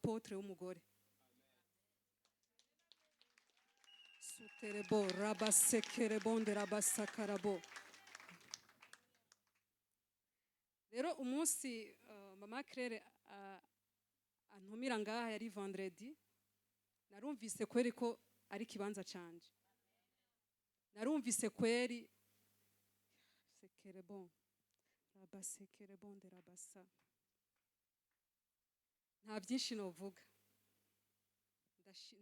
apotre w'umugore. Suterebo rabasekerebonde rabasakarabo. Rero umunsi mama Claire antumira ngaha yari vendredi, narumvise kweri ko ari kibanza canje. Narumvise kweri sekerebon rabasekerebonde rabasa. Nta byinshi novuga.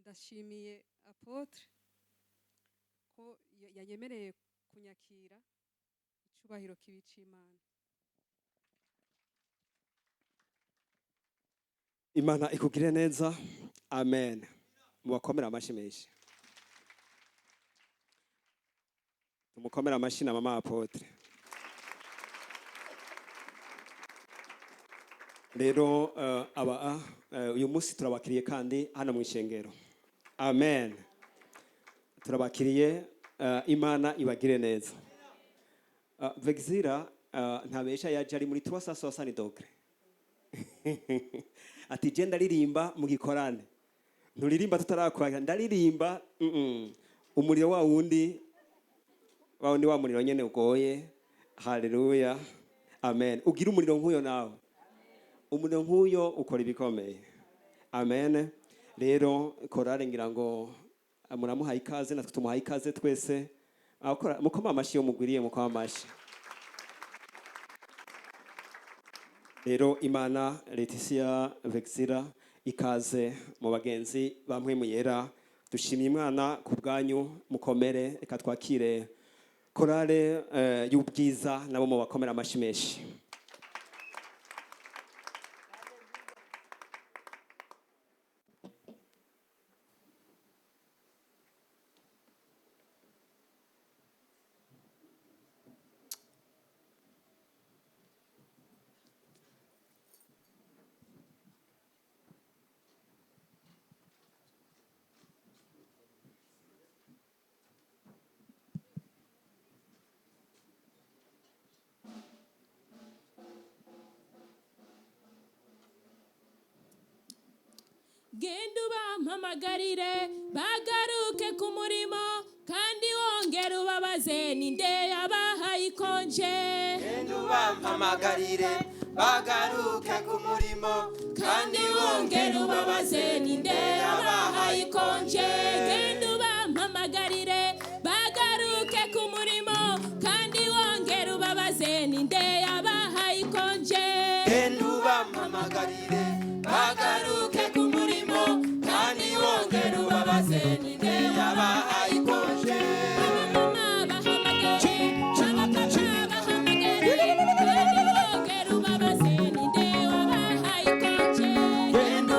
Ndashimiye apotre ko yanyemereye kunyakira icubahiro kibica Imana. Imana ikugire neza. Amen. Mubakomera amashi menshi. Tumukomera amashi na mama apotre. Rero uyu munsi turabakiriye kandi hano mu ishengero. Amen. Turabakiriye, Imana ibagire neza. Vexira ntabesha yaje ari muri 360 degre. Ati je ndaririmba mu gikorane. Nturirimba tutarakwaka, ndaririmba umuriro wa wundi wa muriro nyene ugoye. Haleluya. Amen. Ugira umuriro nk'uyo nawe. Umuriro nk'uyo ukora ibikomeye. Amen. Rero korale ngira ngo muramuhaye ikaze, natwe tumuhaye ikaze twese. Mukoma amashi yo mugwiriye, mukoma amashi. Rero Imana Leticia Vexira ikaze mu bagenzi ba Mpwemu Yera. Dushimiye Imana ku bwanyu, mukomere. Reka twakire korale y'ubwiza nabo mu bakomera amashi menshi. Genda ubampamagarire bagaruke ku murimo kandi wongere ubabaze ninde yabahaye ikonje. Genda ubampamagarire bagaruke ku murimo kandi wongere ubabaze ninde yabahaye ikonje. Genda ubampamagarire bagaruke ku murimo kandi wongere ubabaze ninde yabahaye ikonje. Genda ubampamagarire bagaruke ku murimo kandi wongere ubabaze ninde yabahaye ikonje. Genda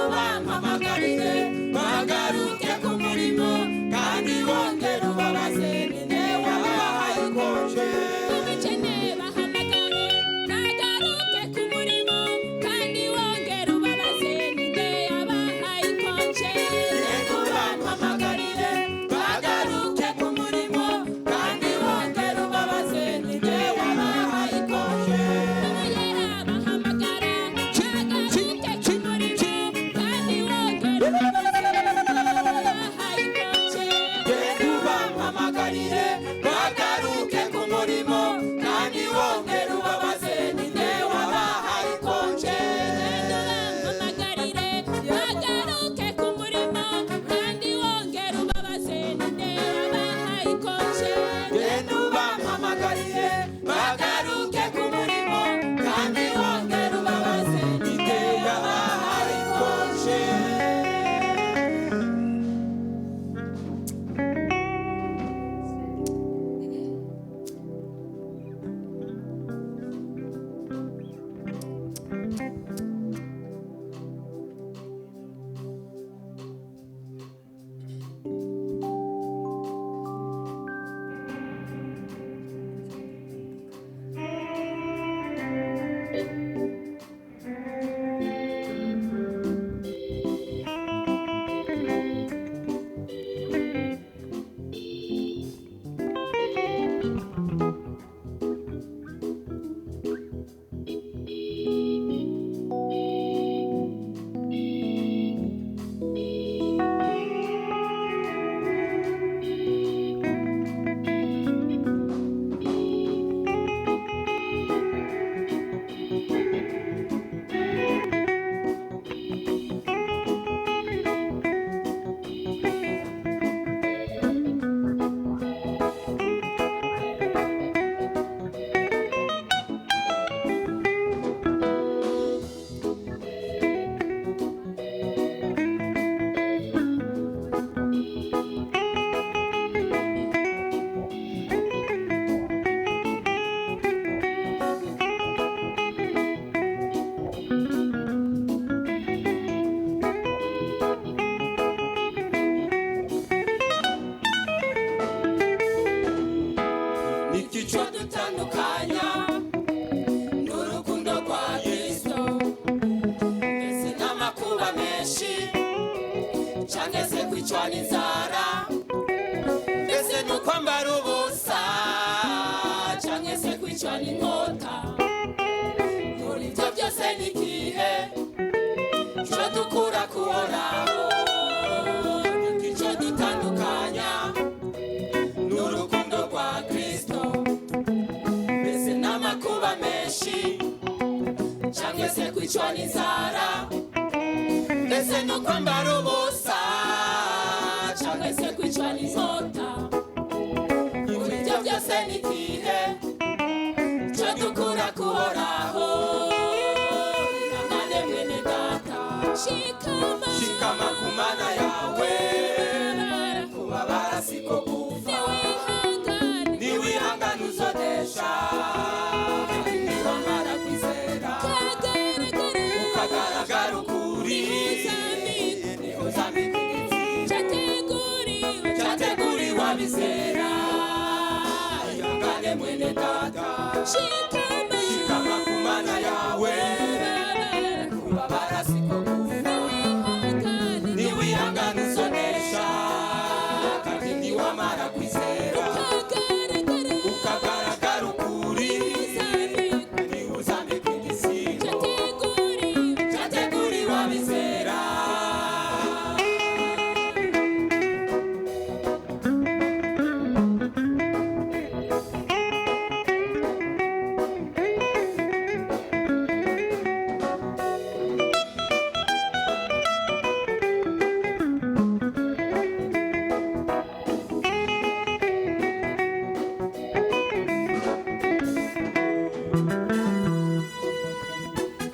canke se kwicwa n'inzara mbese no kwambara ubusa canke se kwicwa n'inkota muri ivyo byose n'igihe co dukura kuhoraho ico dutandukanya n'urukundo rwa Kristo mbese n'amakuba menshi canke se kwicwa n'inzara mbese no kwambara ubusa canke se kwicwa n'inkota muri ivyo byose n'igihe co dukura kuhoraho ihangane mwene data shikama ku Mana yawe kubabara siko kufa niwihangane uzonesha niwamara kwizera ukagaragara ukuri niho uzambika igitsinzi categuriwe abizera ihangane mwene data shikama ku Mana yawe kubabara siko kufa niwihangane uzonesha kandi niwamara kwizera ukagaragara ukuri niho uzambika igitsinzi categuriwe abizera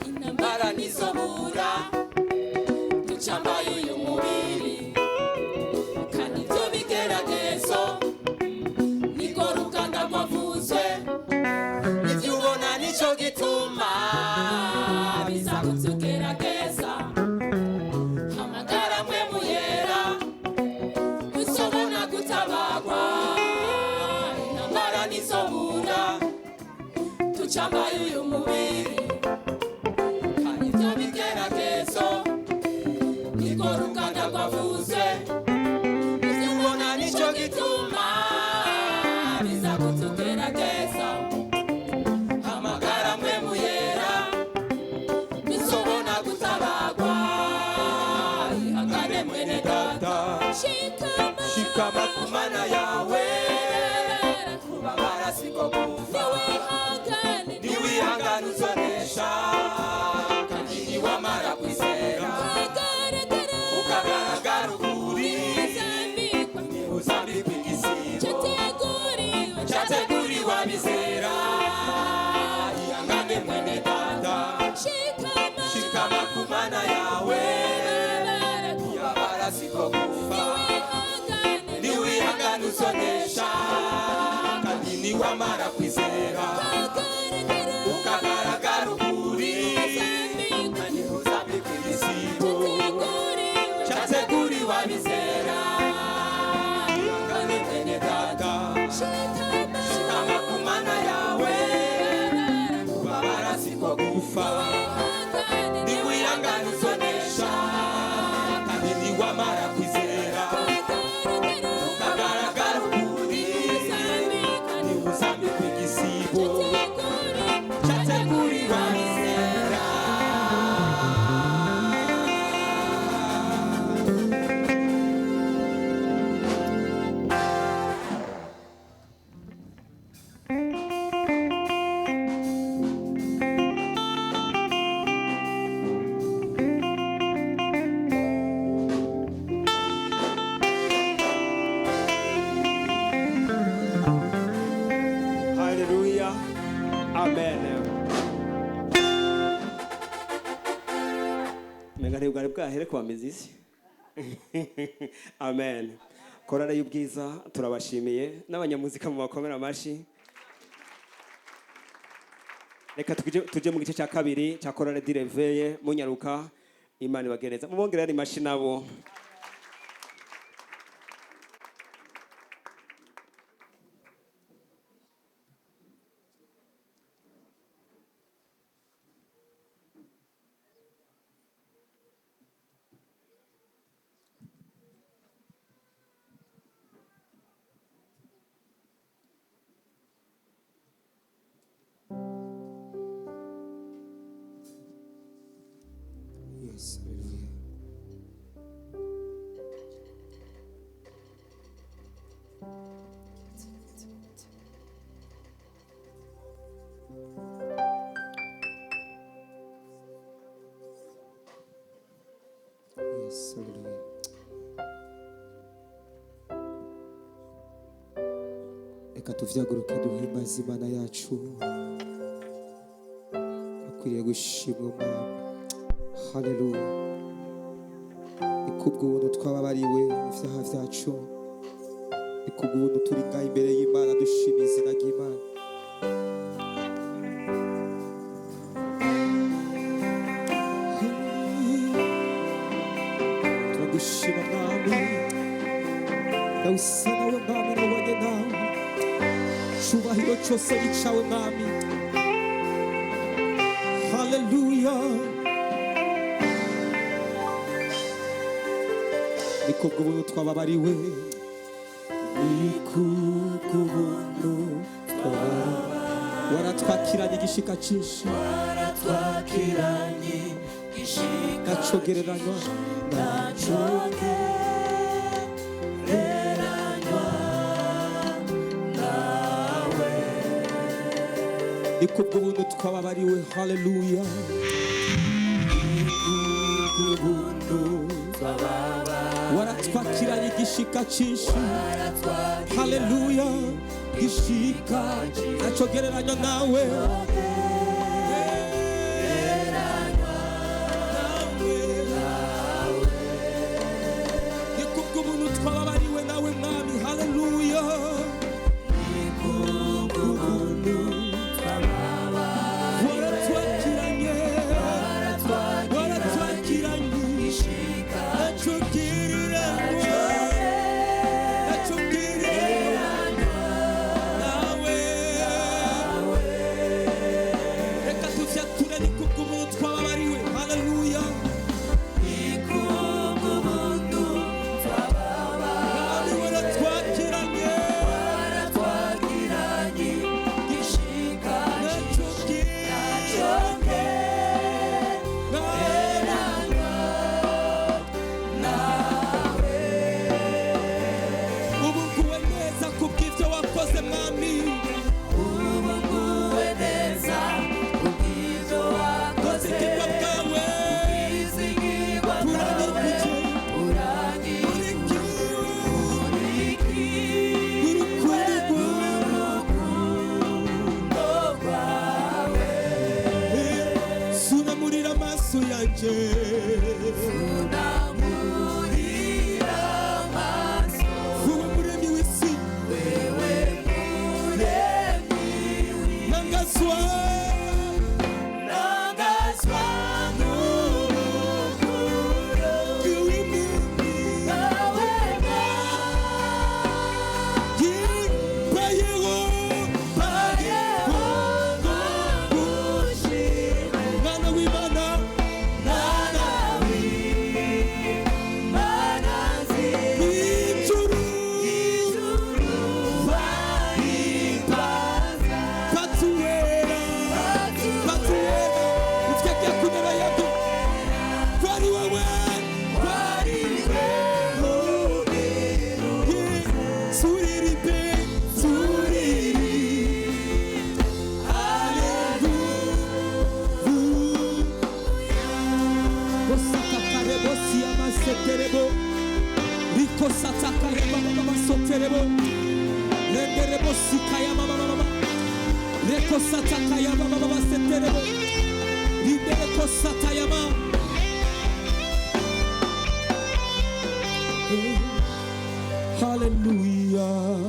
intambara ntizobura ducambaye uyu mubiri kandi ibyo bigeragezo niko ruganda rwavuzwe ibyo ubona nico gituma biza kutugerageza hamagara Mpwemu Yera usobona gutabagwa intambara ntizobura ducambaye uyu mubiri kandi ibyo bigeragezo niko ruganda rwavuze ibyo ubona nico gituma biza kutugerageza hamagara Mpwemu Yera bisobona gutabagwa ihangane mwene data shikama ku Mana yawe kubabara siko kufa niwihangane uzonesha kandi niwamara kwizera ukagaragara ukuri niho uzambika igitsinzi categuriwe abizera ihangane mwene data shikama ku Mana yawe kubabara siko kufa niwihangane uzonesha kandi niwamara kwizera ukagaragara ukuri niho uzambika igitsinzi categuriwe abizera ihangane mwene data shikama ku Mana yawe kubabara siko kufa niwihangane uzonesha kandi niwamara kwizera ukagaragara ukuri niho uzambika igitsinzi categuriwe abizera Haleluya. Amen. Megane bwari bwahere kwa mizisi. Amen. Korale y'ubwiza turabashimiye n'abanyamuzika mu bakomera amashi. Reka tuje mu gice cya kabiri cya korale direveye munyaruka Imana ibagereza. Mubongerera imashi nabo. Yes, hallelujah. Reka tuvyaguruke duhimbaze Imana yacu. Akwiriye gushimwa Umwami. Hallelujah. Ni kubw'ubuntu twababariwe ivyaha vyacu. Ni kubw'ubuntu turi ngaha imbere y'Imana dushima izina ry'Imana. Turagushima Mwami. Nawe usa nawe Mwami nabonye nawe. Cyubahiro cyose ni cyawe Mwami. Hallelujah. Ni kubw'ubuntu twababariwe. Ni kubw'ubuntu twababariwe. Waratwakiranye igishika cyinshi. waratwakiranye igishika Nacogereranywa. nacogereranywa nawe. Ni kubw'ubuntu twababariwe. Hallelujah. Ni kubw'ubuntu twababariwe. Waratwakiranye igishika cyinshi. waratwakiranye Hallelujah. Gishika nacogereranywa nawe. Ni kubw'ubuntu twababariwe nawe Mwami. Hallelujah. Ni kubw'ubuntu twababariwe. Waratwakiranye. Waratwakiranye. igishika Nacogereranywa. Nacogereranywa nawe. Reka tuvyature ni kubw'ubuntu twababariwe. Hallelujah. Ni kubw'ubuntu twababariwe. Mwami waratwakiranye. waratwakiranye igishika Ubu nguwe neza kubw'ivyo wakoze Mwami. ubu nguwe neza kubw'ivyo wakoze. Ubuzima bwawe Ubwizigirwa bwawe burangije. urikiwe Urukundo n'urukundo rwawe. sunamurira amaso yanje. Unamurira amaso Wowe muremyi w'isi wewe muremyi nangazwa. w'intangazwa n'urukundo Iwimini rwawe. yimbayeho. Bayeho ngushime Mwana w'Imana. Mana w'Imana nzima. Ijuru Ijuru wahimbaza. patuwera. Patuwera. Ufyeke kunera yabyo. Kwari wowe. Wari we mubiru Suririmbe. Osakakarebo siyama seterebo. Riko satakareba baba soterebo. Lenderebo sikayama baba. Reko satakayama baba seterebo. Lindereko satayama. Hallelujah.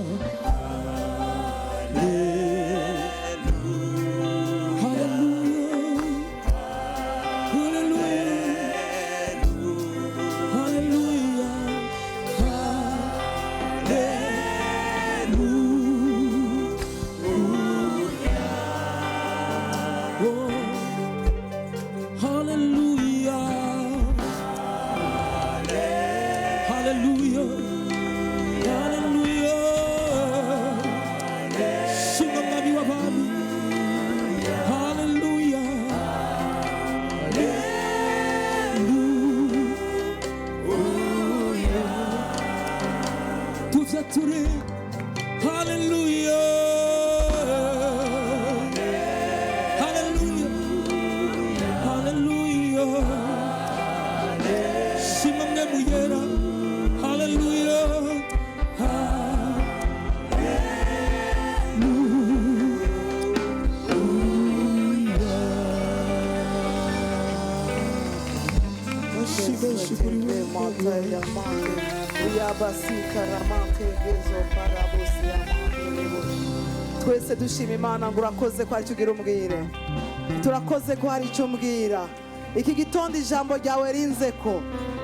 Hallelujah. Shimamwe ramante yamante uyabasika ramante gezo parabusi yamante. Twese dushima Imana ngo urakoze ko ari cyo ugira umbwire, turakoze ko hari icyo umbwira. Iki gitondo ijambo ryawe rinzeko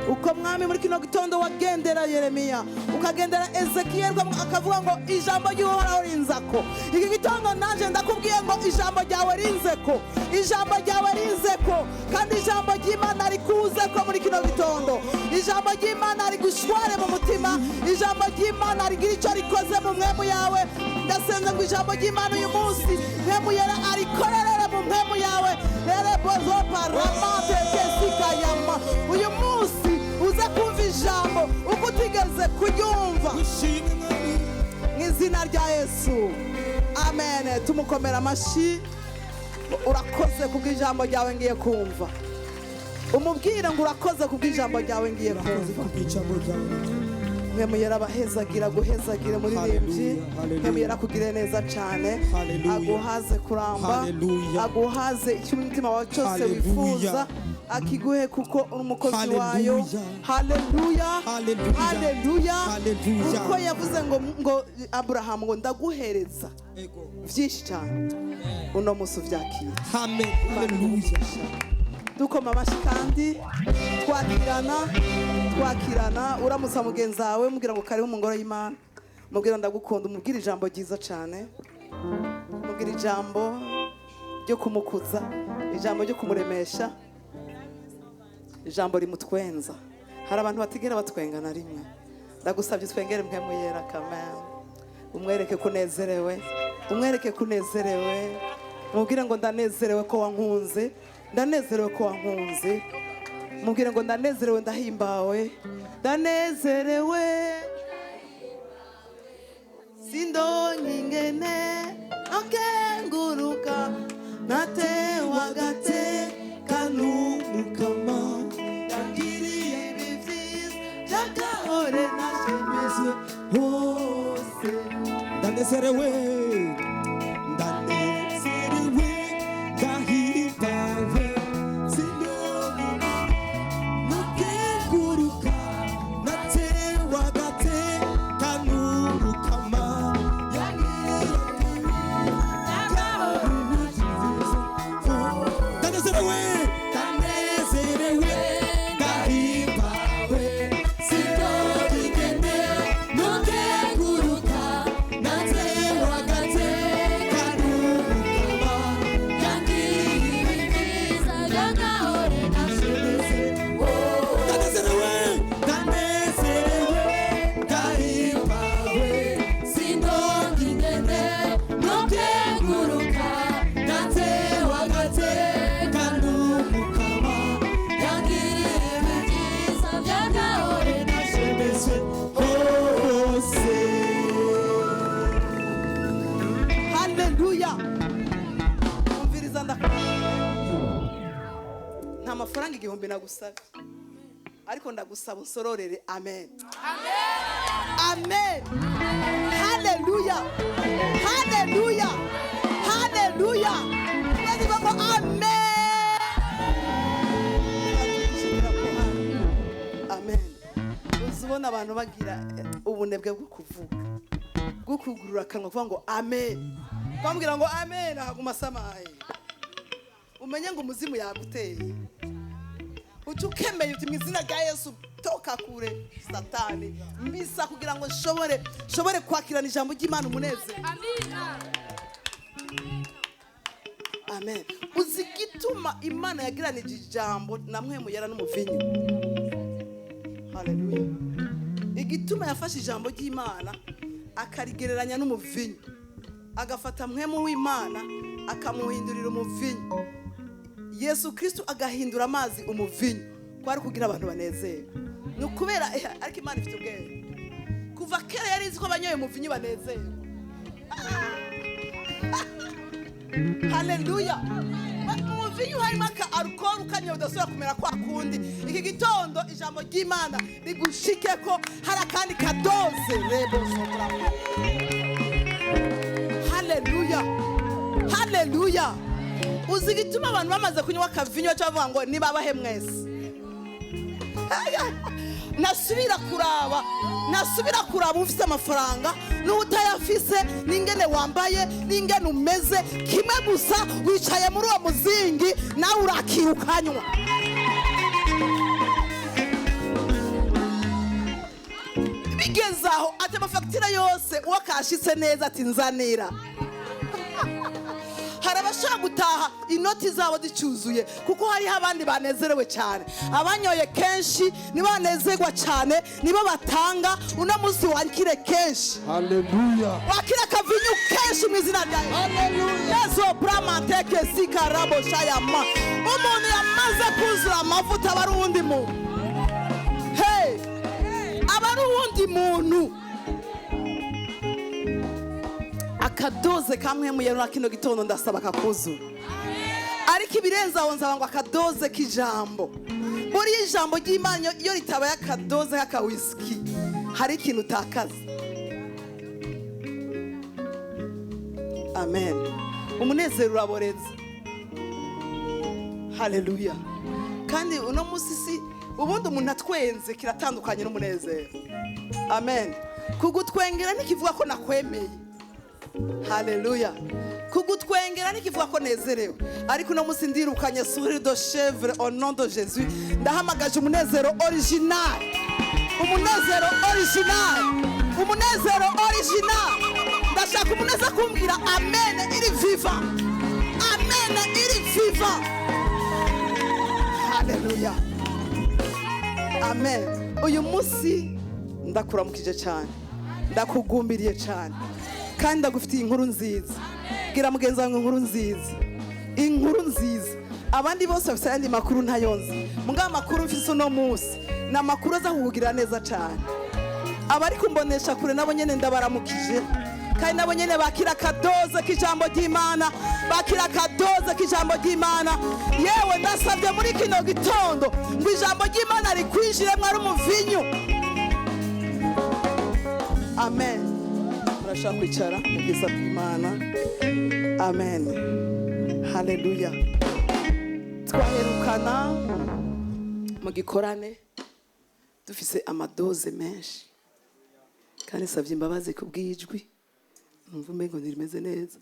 uko mwami muri kino gitondo wagendera Yeremiya ukagendera Ezekiyeli akavuga ngo ijambo ry'Uhoraho rinzako. Iki gitondo naje ndakubwiye ngo ijambo ryawe rinzeko, ijambo ryawe rinzeko, kandi ijambo ry'Imana rikuzeko muri kino gitondo. Ijambo ry'Imana rigushware mu mutima, ijambo ry'Imana rigira icyo rikoze mu mpwemu yawe. Ndasenze ngo ijambo ry'Imana uyu munsi Mpwemu Yera arikorerere mu mpwemu yawe. Erebozo paramate kesika yama uyu munsi uze kumva ijambo uko utigeze kuryumva mu izina rya Yesu, amen. Tumukomera amashyi. Urakoze kubw'ijambo ryawe ngiye kumva. Umubwire ngo urakoze kubw'ijambo ryawe ngiye kumva. Mpwemu Yera abahezagira guhezagire muri rimbi. Mpwemu Yera akugire neza cyane, aguhaze kuramba, aguhaze icyo umutima wawe cyose wifuza, akiguhe kuko uri umukozi wayo. Haleluya, haleluya. Kuko yavuze ngo Aburahamu ngo ndaguhereza byinshi cyane, uno munsi uvyakira. Amen. Haleluya. Dukoma amashyi kandi twakirana. Uramutsa mugenzi wawe mubwira ngo kariho mu ngoro y'Imana, mubwira ndagukunda, umubwira ijambo ryiza cyane, mubwira ijambo ryo kumukuza, ijambo ryo kumuremesha, ijambo rimutwenza. Hari abantu batigera batwenga na rimwe. Ndagusabye twengere Mpwemu Yera amen. Umwereke kunezerewe, umwereke kunezerewe, mubwire ngo ndanezerewe ko wankunze, ndanezerewe ko wankunze. Mubwire ngo ndanezerewe, ndahimbawe, ndanezerewe, sindongingene akenguruka natewa gateka n'umukama yangiriye ibivyiza by'agahore nashemezwe hose. Ndanezerewe, ndanezerewe, ndahimbawe, sindongingene akenguruka natewa gateka n'umukama yangiriye nta mafaranga igihumbi nagusabye, ariko ndagusaba unsororere. Amen, amen, haleluya, haleluya, haleluya. Amen. Uzibona abantu bagira ubunebwe bwo kuvuga, bwo kugurura akanwa kuvuga ngo amen, bambwira ngo amen ahaguma samaye. Umenye ngo umuzimu yaguteye, utukemeye uti mu izina rya Yesu toka kure Satani mbisa, kugira ngo shobore kwakirana ijambo ry'Imana umuneze. Amen. Uzi gituma Imana yagiranije ijambo na Mpwemu Yera n'umuvinyu. Haleluya. Igituma yafashe ijambo ry'Imana akarigereranya n'umuvinyu, agafata Mpwemu w'Imana akamuhindurira umuvinyu. Yesu Kristo agahindura amazi umuvinyu, kwari kugira abantu banezerwe. Nukubera ariko Imana ifite ubwenge. Kuva kera yari izi ko abanyoye umuvinyu banezerwe. Haleluya. Umuvinyu harimo aka alcohol ukanye udasubira kumera kwa kundi. Iki gitondo ijambo ry'Imana rigushike ko hari akandi kadoze rebo sotra. Haleluya, haleluya. Uzi gituma abantu bamaze kunywa akavinyo cyavuga ngo nibabahe mwese. ntasubira kuraba ufite amafaranga n'utayafise, n'ingene wambaye, n'ingene umeze. Kimwe gusa, wicaye muri uwo muzingi nawe urakirukanywa. Bigeze aho ati amafagitire yose uwo kashitse neza ati nzanira. Hari abashaka gutaha inoti zabo zicuzuye, kuko hariho abandi banezerewe cyane. Abanyoye kenshi nibo banezerwa cyane, nibo batanga. Uno munsi wakire kenshi, Haleluya. wakire akavinyu kenshi mu izina rya Yesu. Haleluya. Yesu bramanteke sikarabo shayama. Umuntu yamaze kuzura amavuta aba ari uwundi muntu. Hey, aba ari uwundi muntu. Akadoze kamwe mu Yera kino gitondo ndasaba kakuzura. Ariko ibirenza aho nzaba ngo akadoze k'ijambo. Buri ijambo ry'Imana iyo ritabaye akadoze k'aka whisky, hari ikintu utakaza. Amen. Umunezero uraboreza. Haleluya. Kandi uno munsi si ubundi umuntu atwenze kiratandukanye n'umunezero. Amen. Kugutwengera ntikivuga ko nakwemeye. Haleluya. Kugutwengera ntikivuga ko nezerewe. Ariko uno munsi ndirukanye sourire de chèvre au nom de Jésus. Ndahamagaje umunezero original. Umunezero original. Umunezero original. Ndashaka umunezero kumbwira amen iri viva. Amen iri viva. Haleluya. Amen. Uyu munsi ndakuramukije cyane. Ndakugumbiriye cyane. Kandi ndagufitiye inkuru nziza. Gira mugenzi wawe inkuru nziza. Inkuru nziza. Abandi bose bafite ayandi makuru ntayonzi. Muga amakuru mfise uno munsi ni amakuru aza kukugira neza cyane. Abari kumbonesha kure nabo nyene ndabaramukije. Kandi nabo nyene bakira kadoze k'ijambo ry'Imana. Bakira kadoze k'ijambo ry'Imana. Yewe ndasabye muri kino gitondo ngo ijambo ry'Imana rikwinjiremwe ari umuvinyu. Amen. Murashaka kwicara mu bwiza bw'Imana. Amen. Haleluya. Twaherukana mu gikorane dufise amadoze menshi, kandi savye imbabazi kubwijwi numva umengo ntirimeze neza,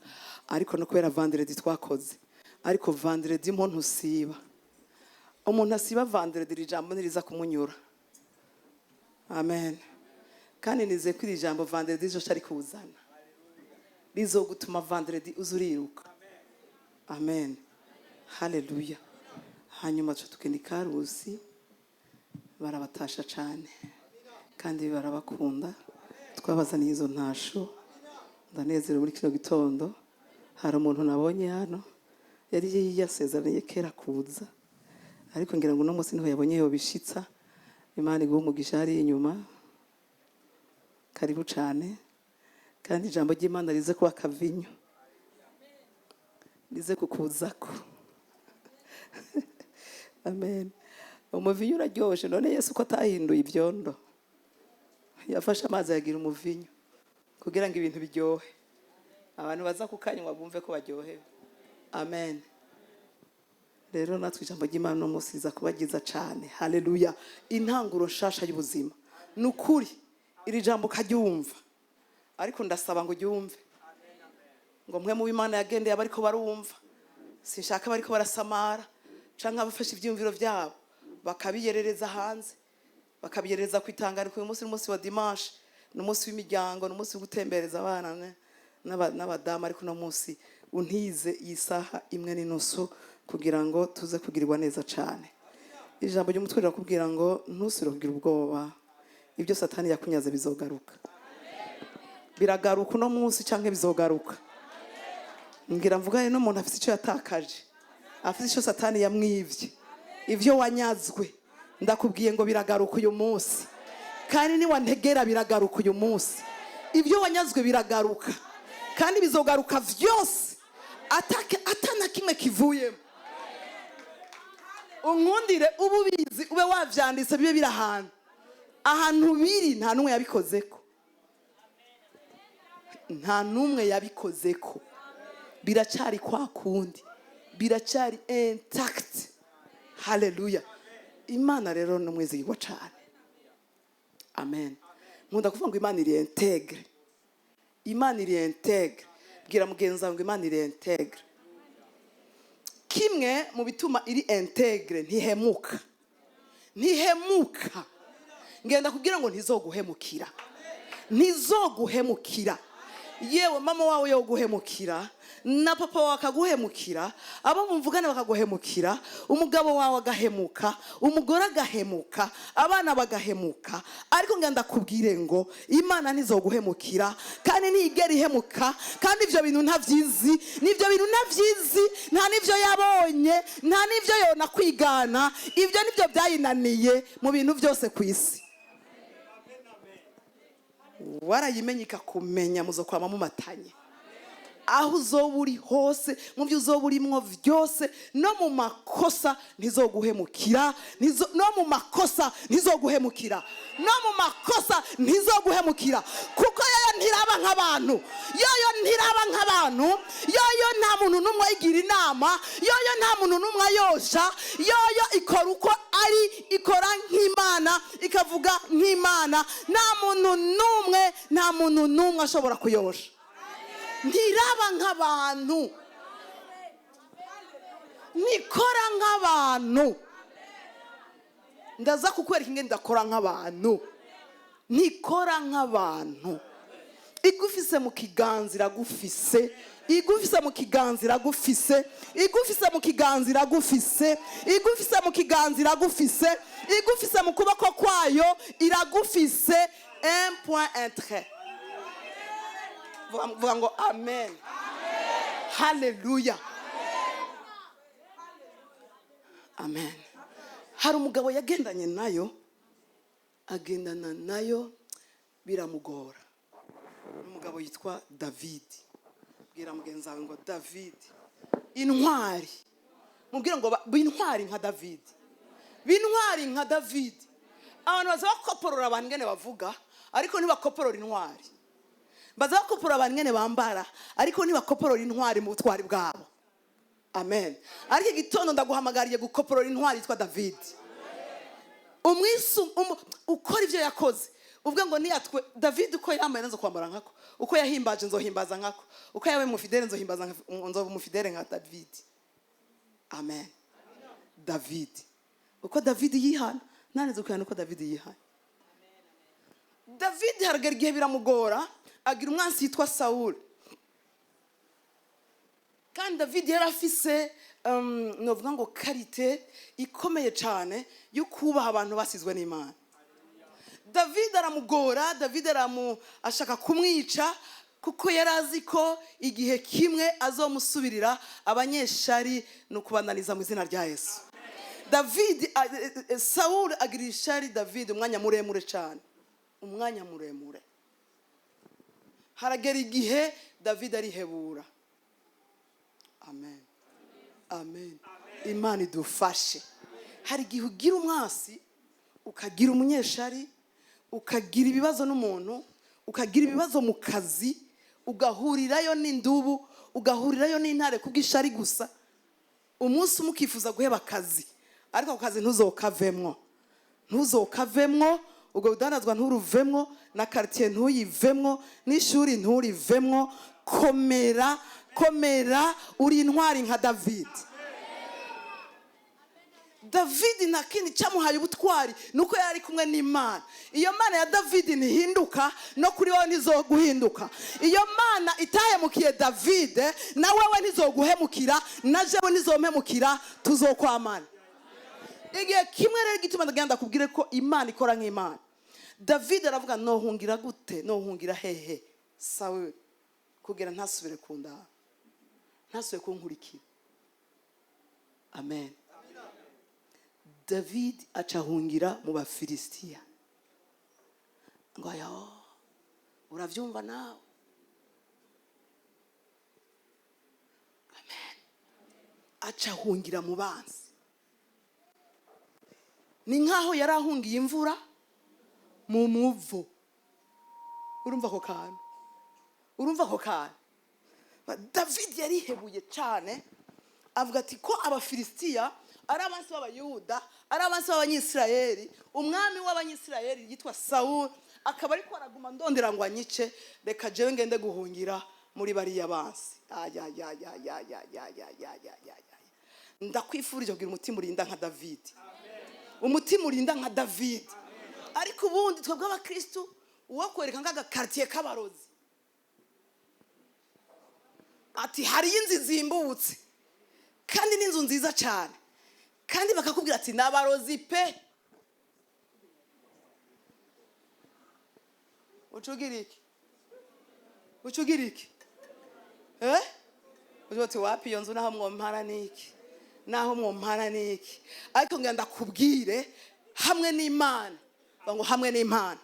ariko no kubera vendredi twakoze. Ariko vendredi mo ntusiba, umuntu asiba vendredi ijambo niriza kumunyura. Amen. Kandi nize ko iri jambo vendredi ejo cyari kuzana rizogutuma vendredi uzuriruka. Amen. Haleluya. Hanyuma tukindi Karusi barabatasha cyane kandi barabakunda. Twabazaniye izo ntasho. Ndanezerewe muri kino gitondo. Hari umuntu nabonye hano yari yasezeranye kera kuza, ariko ngira ngo uno munsi niho yabonye yo bishitsa. Imana iguhe umugisha hari inyuma. Karibu cyane. Kandi ijambo ry'Imana rize kuba akavinyu, rize kukuzako. Amen. Umuvinyu uraryoshe. None Yesu ko atahinduye ibyondo, yafashe amazi yagira umuvinyu kugira ngo ibintu biryohe, abantu baza kukanywa bumve ko baryohewe. Amen. Rero natwe ijambo ry'Imana no musiza kubagiza cyane. Haleluya. Intanguro nshasha y'ubuzima. Nukuri iri jambo karyumva, ariko ndasaba ngo ryumve. Ngo Mpwemu Imana yagendeye abariko barumva. Sinshaka bariko barasamara canke abafashe ivyumviro vyabo bakabiyerereza hanze, bakabiyerereza kwitangara. Uyu munsi n'umunsi wa dimanche, n'umunsi w'imiryango, n'umunsi wo gutembereza abana n'abadamu. Ariko no munsi untize isaha 1:30 kugira ngo tuze kugirirwa neza cyane. Ijambo ry'umutwe rirakubwira ngo ntusubire kugira ubwoba. Ibyo Satani yakunyaze bizogaruka. Biragaruka uno munsi canke bizogaruka. Ngira mvuga no muntu afite icyo yatakaje, afite icyo Satani yamwivye. Ivyo wanyazwe ndakubwiye ngo biragaruka uyu munsi, kandi ni wantegera biragaruka uyu munsi. Ivyo wanyazwe biragaruka kandi bizogaruka vyose, atana kimwe kivuyemo. Unkundire ububizi ube wavyanditse bibe birahantu. Ahantu biri ntanumwe yabikozeko. Ntanumwe yabikozeko. Biracari kwa kundi. Biracari intact. Haleluya. Imana rero no mwizigirwa cyane. amen. Nkunda kuvuga ngo Imana iri integre. Imana iri integre. Bwira mugenzi wawe ngo Imana iri integre. Kimwe mu bituma iri integre ntihemuka. Ntihemuka. Ngenda kubwira ngo ntizoguhemukira. Ntizoguhemukira. Yewe mama wawe yo guhemukira, na papa wawe akaguhemukira, abo mumvugana bakaguhemukira, umugabo wawe agahemuka, umugore agahemuka, abana bagahemuka. Ariko ngenda kubwire ngo Imana ntizoguhemukira kandi ntigera ihemuka, kandi ivyo bintu ntavyizi, nivyo bintu ntavyizi, nta nivyo yabonye, nta nivyo yona kwigana, ivyo nivyo byayinaniye mu bintu byose ku isi. Warayimenye ikakumenya muzokwama mumatanye. Aho uzoba uri hose, mu byo uzoba urimwo vyose, no mu makosa ntizoguhemukira, no mu makosa ntizoguhemukira, no mu makosa ntizoguhemukira, kuko yoyo ntiraba nk'abantu, yoyo ntiraba nk'abantu, yoyo nta muntu n'umwe ayigira inama, yoyo nta muntu n'umwe ayosha, yoyo ikora uko ari, ikora nk'Imana, ikavuga nk'Imana. Nta muntu n'umwe ashobora kuyosha. Ntiraba nk'abantu, nikora nk'abantu. Ndaza kukwereka ingene ndakora nk'abantu. Nikora nk'abantu. Igufise mu kiganza iragufise, igufise mu kiganza iragufise, igufise mu kiganza iragufise, igufise mu kiganza iragufise, igufise mu kuboko kwayo iragufise. Un point, un trait. Vuga ngo amen. Haleluya. Amen. Hari umugabo yagendanye nayo, agendana nayo biramugora. Umugabo yitwa Davidi. Bwira mugenzi wawe ngo Davidi, intwari. Mubwira ngo bintwari nka Davidi. Bintwari nka Davidi. Abantu baza bakoporora abantu ngene bavuga, ariko ntibakoporora intwari. Baza bakoporora abantu ngene bambara, ariko ntibakoporora intwari mu butwari bwabo. Amen. Ariko igitondo ndaguhamagariye gukoporora intwari yitwa Davidi. Ukora ivyo yakoze. Uvuga ngo niyatwe Davidi uko yambaye nazo kwambara nkako, uko yahimbaje nzohimbaza nkako, uko yawe mufidele nzohimbaza nzoba mufidele nka Davidi. Amen. Davidi. Uko Davidi yihana, nanize ukuyana uko Davidi yihana. Davidi haragera igihe biramugora, agira umwansi yitwa Saul. Kandi Davidi yari afise novuga ngo karite ikomeye cyane yo kubaha abantu basizwe n'Imana. Davidi aramugora, Davidi ashaka kumwica, kuko yari azi ko igihe kimwe azomusubirira abanyeshari no kubananiza mu izina rya Yesu. Davidi, Saul agira ishari Davidi umwanya muremure cyane, umwanya muremure. Haragera igihe Davidi arihebura. Amen. Amen. Imana idufashe. Hari igihe ugira umwasi, ukagira umunyeshari, ukagira ibibazo n'umuntu, ukagira ibibazo mu kazi, ugahurirayo n'indubu, ugahurirayo n'intare kubw'ishari gusa. Umunsi umukifuza guheba akazi, ariko ako kazi ntuzokavemwo. Ntuzokavemwo, ubwo budanazwa nturuvemwo, na quartier ntuyivemwo, n'ishuri nturivemwo. Komera, komera, uri intwari nka Davidi. Davidi nta kindi cyamuhaye ubutwari nuko yari kumwe n'Imana. Iyo Mana ya Davidi ntihinduka, no kuri wowe ntizoguhinduka. Iyo Mana itahemukiye Davide, na wewe ntizoguhemukira, na jewe ntizompemukira, tuzokwamana. Igihe kimwe rero gituma ndagenda kubwire ko Imana ikora nk'Imana. Davidi aravuga nohungira gute, nohungira hehe Saul kugira ntasubire kundaba, ntasubire kunkurikira. Amen. David acahungira mu Bafilisitiya. Ngo yo, uravyumva nawe? Amen. Acahungira mu banzi. Ni nkaho yarahungiye imvura mu muvo. Urumva ko kantu? Urumva ko kantu? David yarihebuye cyane, avuga ati ko Abafilisitiya ari abansi b'abayuda, ari abansi b'abanyisirayeli. Umwami w'abanyisirayeli yitwa Sawuli akaba ariko araguma ndondera ngo anyice, reka jewe ngende guhungira muri bariya bansi. Ndakwifurije kugira umutima urinda nka Davidi. Umutima urinda nka Davidi. Ariko ubundi twebwe abakristo uwo kwereka nk'agakartier k'abarozi, ati hari inzi zimbutse kandi n'inzu nziza cyane, kandi bakakubwira ati nabarozi pe. Ucugira iki uti wapi iyo nzu naho mwompara niki, naho mwompara niki. Ariko ngenda kubwire hamwe n'Imana, ngo hamwe n'Imana,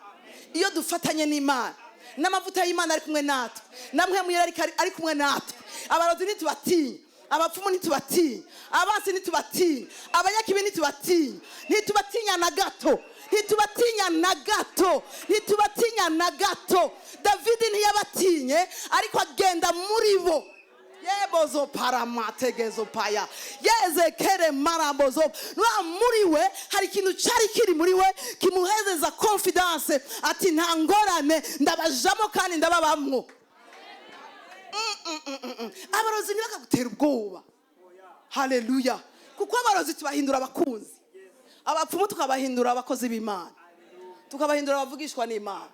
iyo dufatanye n'Imana, n'amavuta y'Imana ari kumwe natwe, na Mpwemu Yera ari kumwe natwe, abarozi ntitubatinya, abapfumu ntitubatinya, abansi ntitubatinya, abanyakibi ntitubatinya, ntitubatinya na gato, ntitubatinya na gato, ntitubatinya na gato. Davidi ntiyabatinye ariko agenda muri bo. Yebozo paramategezo paya yeze kere marabozo nwa muri we hari ikintu cyari kiri muri we kimuhezeza confidence ati nta ngorane ndabajamo kandi ndababamwo. Abarozi ntibakagutera ubwoba. Haleluya. Kuko abarozi tubahindura abakunzi, abapfumu tukabahindura abakozi b'Imana, tukabahindura abavugishwa n'Imana.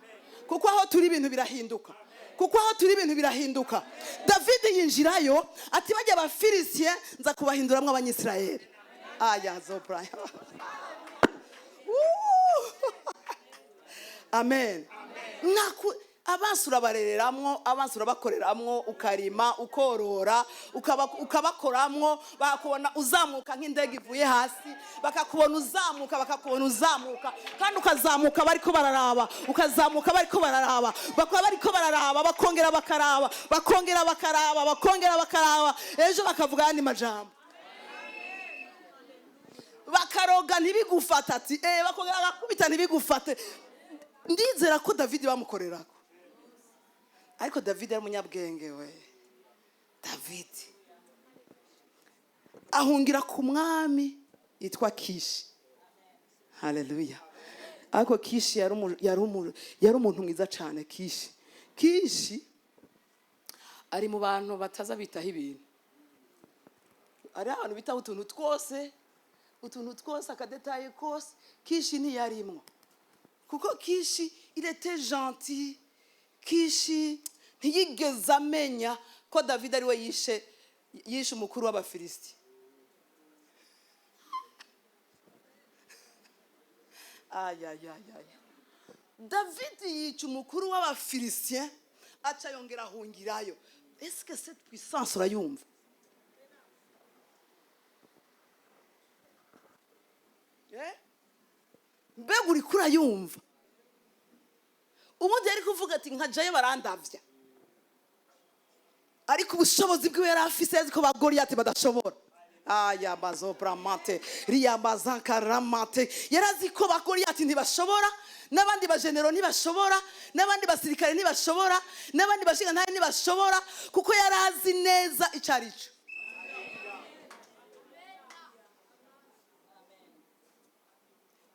Kuko aho turi ibintu birahinduka, kuko aho turi ibintu birahinduka. Davidi yinjirayo ati bajya abafilisitiye nza kubahinduramwo abanyisirayeli. Zopra. Amen. Abansura barereramwo, abansura bakoreramwo, ukarima, ukorora, ukabakoramwo, bakubona uzamuka nk'indege ivuye hasi, bakakubona uzamuka, kandi ukazamuka bariko bararaba, ukazamuka bariko bararaba, bakaba bariko bararaba, bakongera bakaraba, ejo bakavuga andi majambo, bakaroga ntibigufata, ati bakongera bakubita ntibigufate. Ndizera ko Davidi bamukorerako. Ariko Davidi ari umunyabwenge we. Davidi ahungira ku mwami yitwa Kishi. Haleluya. Ariko Kishi yari umuntu mwiza cyane. Kishi ari mu bantu bataza bitaho ibintu. Ari abantu bitaho utuntu twose akadetaye kose. Kishi ntiyarimwo. Kuko Kishi il était gentil. Kishi ntiyigeze amenya ko Davidi ari we yishe umukuru w'abafilisiti. Davidi yica umukuru w'abafilisitien aca yongera ahungirayo. Est-ce que cette puissance urayumva? Mbega uri kurayumva? Ubundi yari kuvuga ati nkajayo barandavya, ariko ubushobozi bwiwe yari afise yazi ko bagoriyati badashobora. Bazopramate riyabazankaramate yarazi ko bagoriyati ntibashobora, n'abandi bajenero ntibashobora, n'abandi basirikare ntibashobora, n'abandi bashinga ntari ntibashobora, kuko yarazi neza icarico.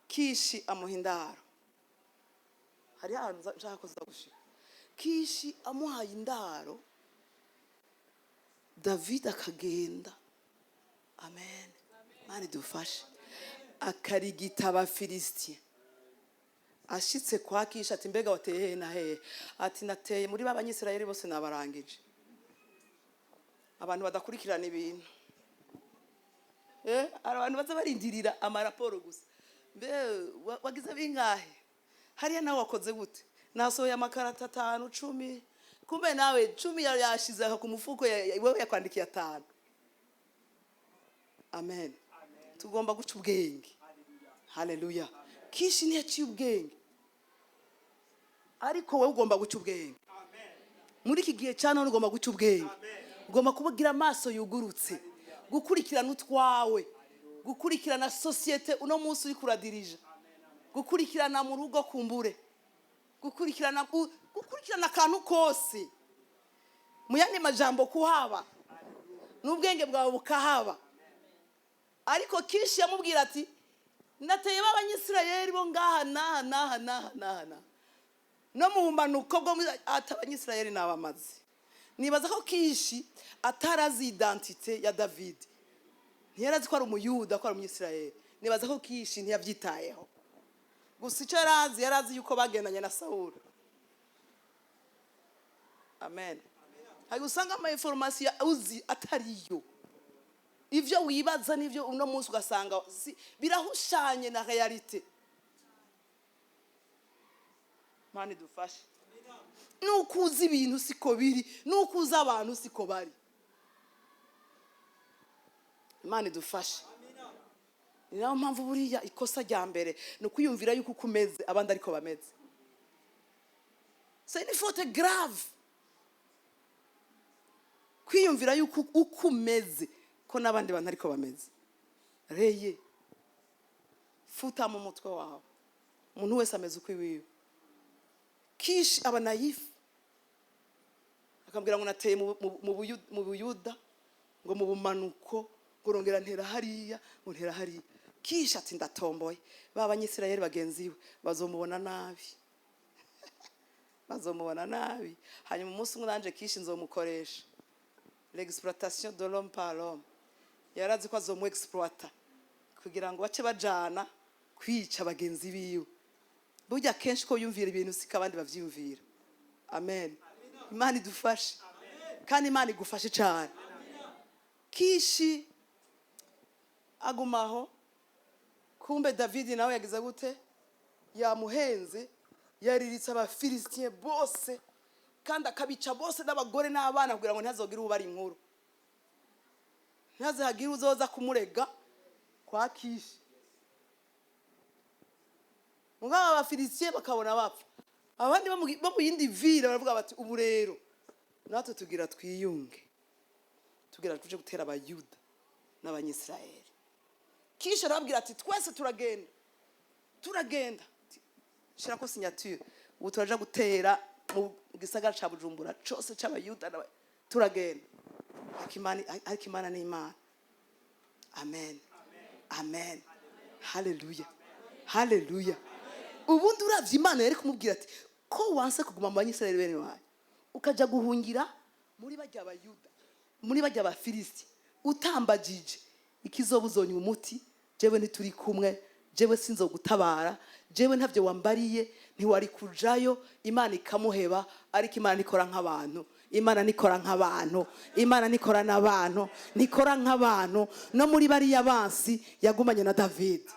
Kishi amuhindaro. Hari ahantu nshaka ko zagushika. Kishi amuhaye indaro, Davidi akagenda. Amen. Mani dufashe. Akarigita abafilisitiye. Ashitse kwa Kishi ati mbega wateye na hehe? Ati nateye muri b'abanyisirayeli bose nabarangije. Abantu badakurikirana ibintu. Abantu baza barindirira amaraporo gusa. Mbe wagize bingahe? Hariya nawe wakoze gute? Nasohoye amakarata 5 10. Kumbe nawe 10 yashize ku mufuko wewe yakwandikiye 5. Amen. Tugomba guca ubwenge. Haleluya. Kishi ntiyaciye ubwenge, ariko wowe ugomba guca ubwenge. Muri iki gihe cyane ugomba guca ubwenge. Ugomba kubugira amaso yugurutse, gukurikirana utwawe, gukurikirana societe uno munsi uri kuradirija, gukurikirana mu rugo kumbure, gukurikirana akantu kose. Mu yandi majambo kuhaba n'ubwenge bwawe bukahaba. ariko kishi yamubwira ati nateye b'abanyisirayeli bo ngaha naha no mu bumanuko bwo ati abanyisirayeli n'abamazi. Nibaza ko kishi atarazi identite ya Davidi, ntiyarazi ko ari umuyuda, ko ari umunyisirayeli. Nibaza ko kishi ntiyabyitayeho, gusa icyo yarazi yuko bagendanye na Sawuli. Amen. Hari usanga ama information uzi atariyo, ivyo wibaza nivyo uno munsi ugasanga birahushanye na realite. Mani dufashe. Nukuzi ibintu siko biri, nukuzi abantu siko bari. Imana dufashe. Niyo mpamvu buriya ikosa rya mbere no kwiyumvira yuko ukumeze abandi ariko bameze. C'est une faute grave. Kwiyumvira yuko ukumeze ko nabandi bantu ariko bameze. Reye. Futa mu mutwe wawe. Umuntu wese ameze uko iwiwe. Kishi aba nayifu. Akambwira ngo nateye mu buyuda, ngo mu bumanuko, ngo rongera ntera hariya, ngo ntera hariya. Kishi ati ndatomboye. B'abanyisirayeli bagenzi we bazomubona nabi. Bazomubona nabi. Hanyuma umunsi umwe nanje Kishi nzomukoresha. L'exploitation de l'homme par l'homme. Yarazi ko azomu exploiter kugira ngo bace bajana kwica bagenzi biwe. Burya kenshi ko yumvira ibintu sika abandi bavyumvira. Amen. Imana idufashe. Kandi Imana igufashe cyane. Kishi agumaho, kumbe Davidi nawe yagize gute? Yamuhenze, yariritse abafilisitiye bose, kandi akabica bose n'abagore n'abana kugira ngo ntazogira ubari inkuru. Ntazagira uzoza kumurega kwa Kishi. Mugabo abafilisitiye bakabona bapfa. Abandi bo mu yindi ville baravuga bati ubu rero natwe tugira twiyunge. Tugira tuje gutera abayuda n'abanyisirayeli. Kishi arabwira ati twese turagenda. Turagenda. Shira ko signature. Ubu turaja gutera mu gisagara ca Bujumbura cyose c'abayuda turagenda. Akimana ni Imana. Amen. Amen. Hallelujah. Hallelujah. Ubundi uravye Imana yari kumubwira ati ko wanse kuguma mu banyisirayeli bene wawe ukaja guhungira muri bajya abayuda, muri bajya abafilisti, utambagije ikizobuzonye umuti, jewe ntituri kumwe, jewe sinzogutabara, jewe ntavyo wambariye, ntiwari kujayo. Imana ikamuheba, ariko Imana nikora nk'abantu. Imana nikora nk'abantu. Imana nikora n'abantu. Nikora nk'abantu. No muri bari yabansi yagumanye na Davidi.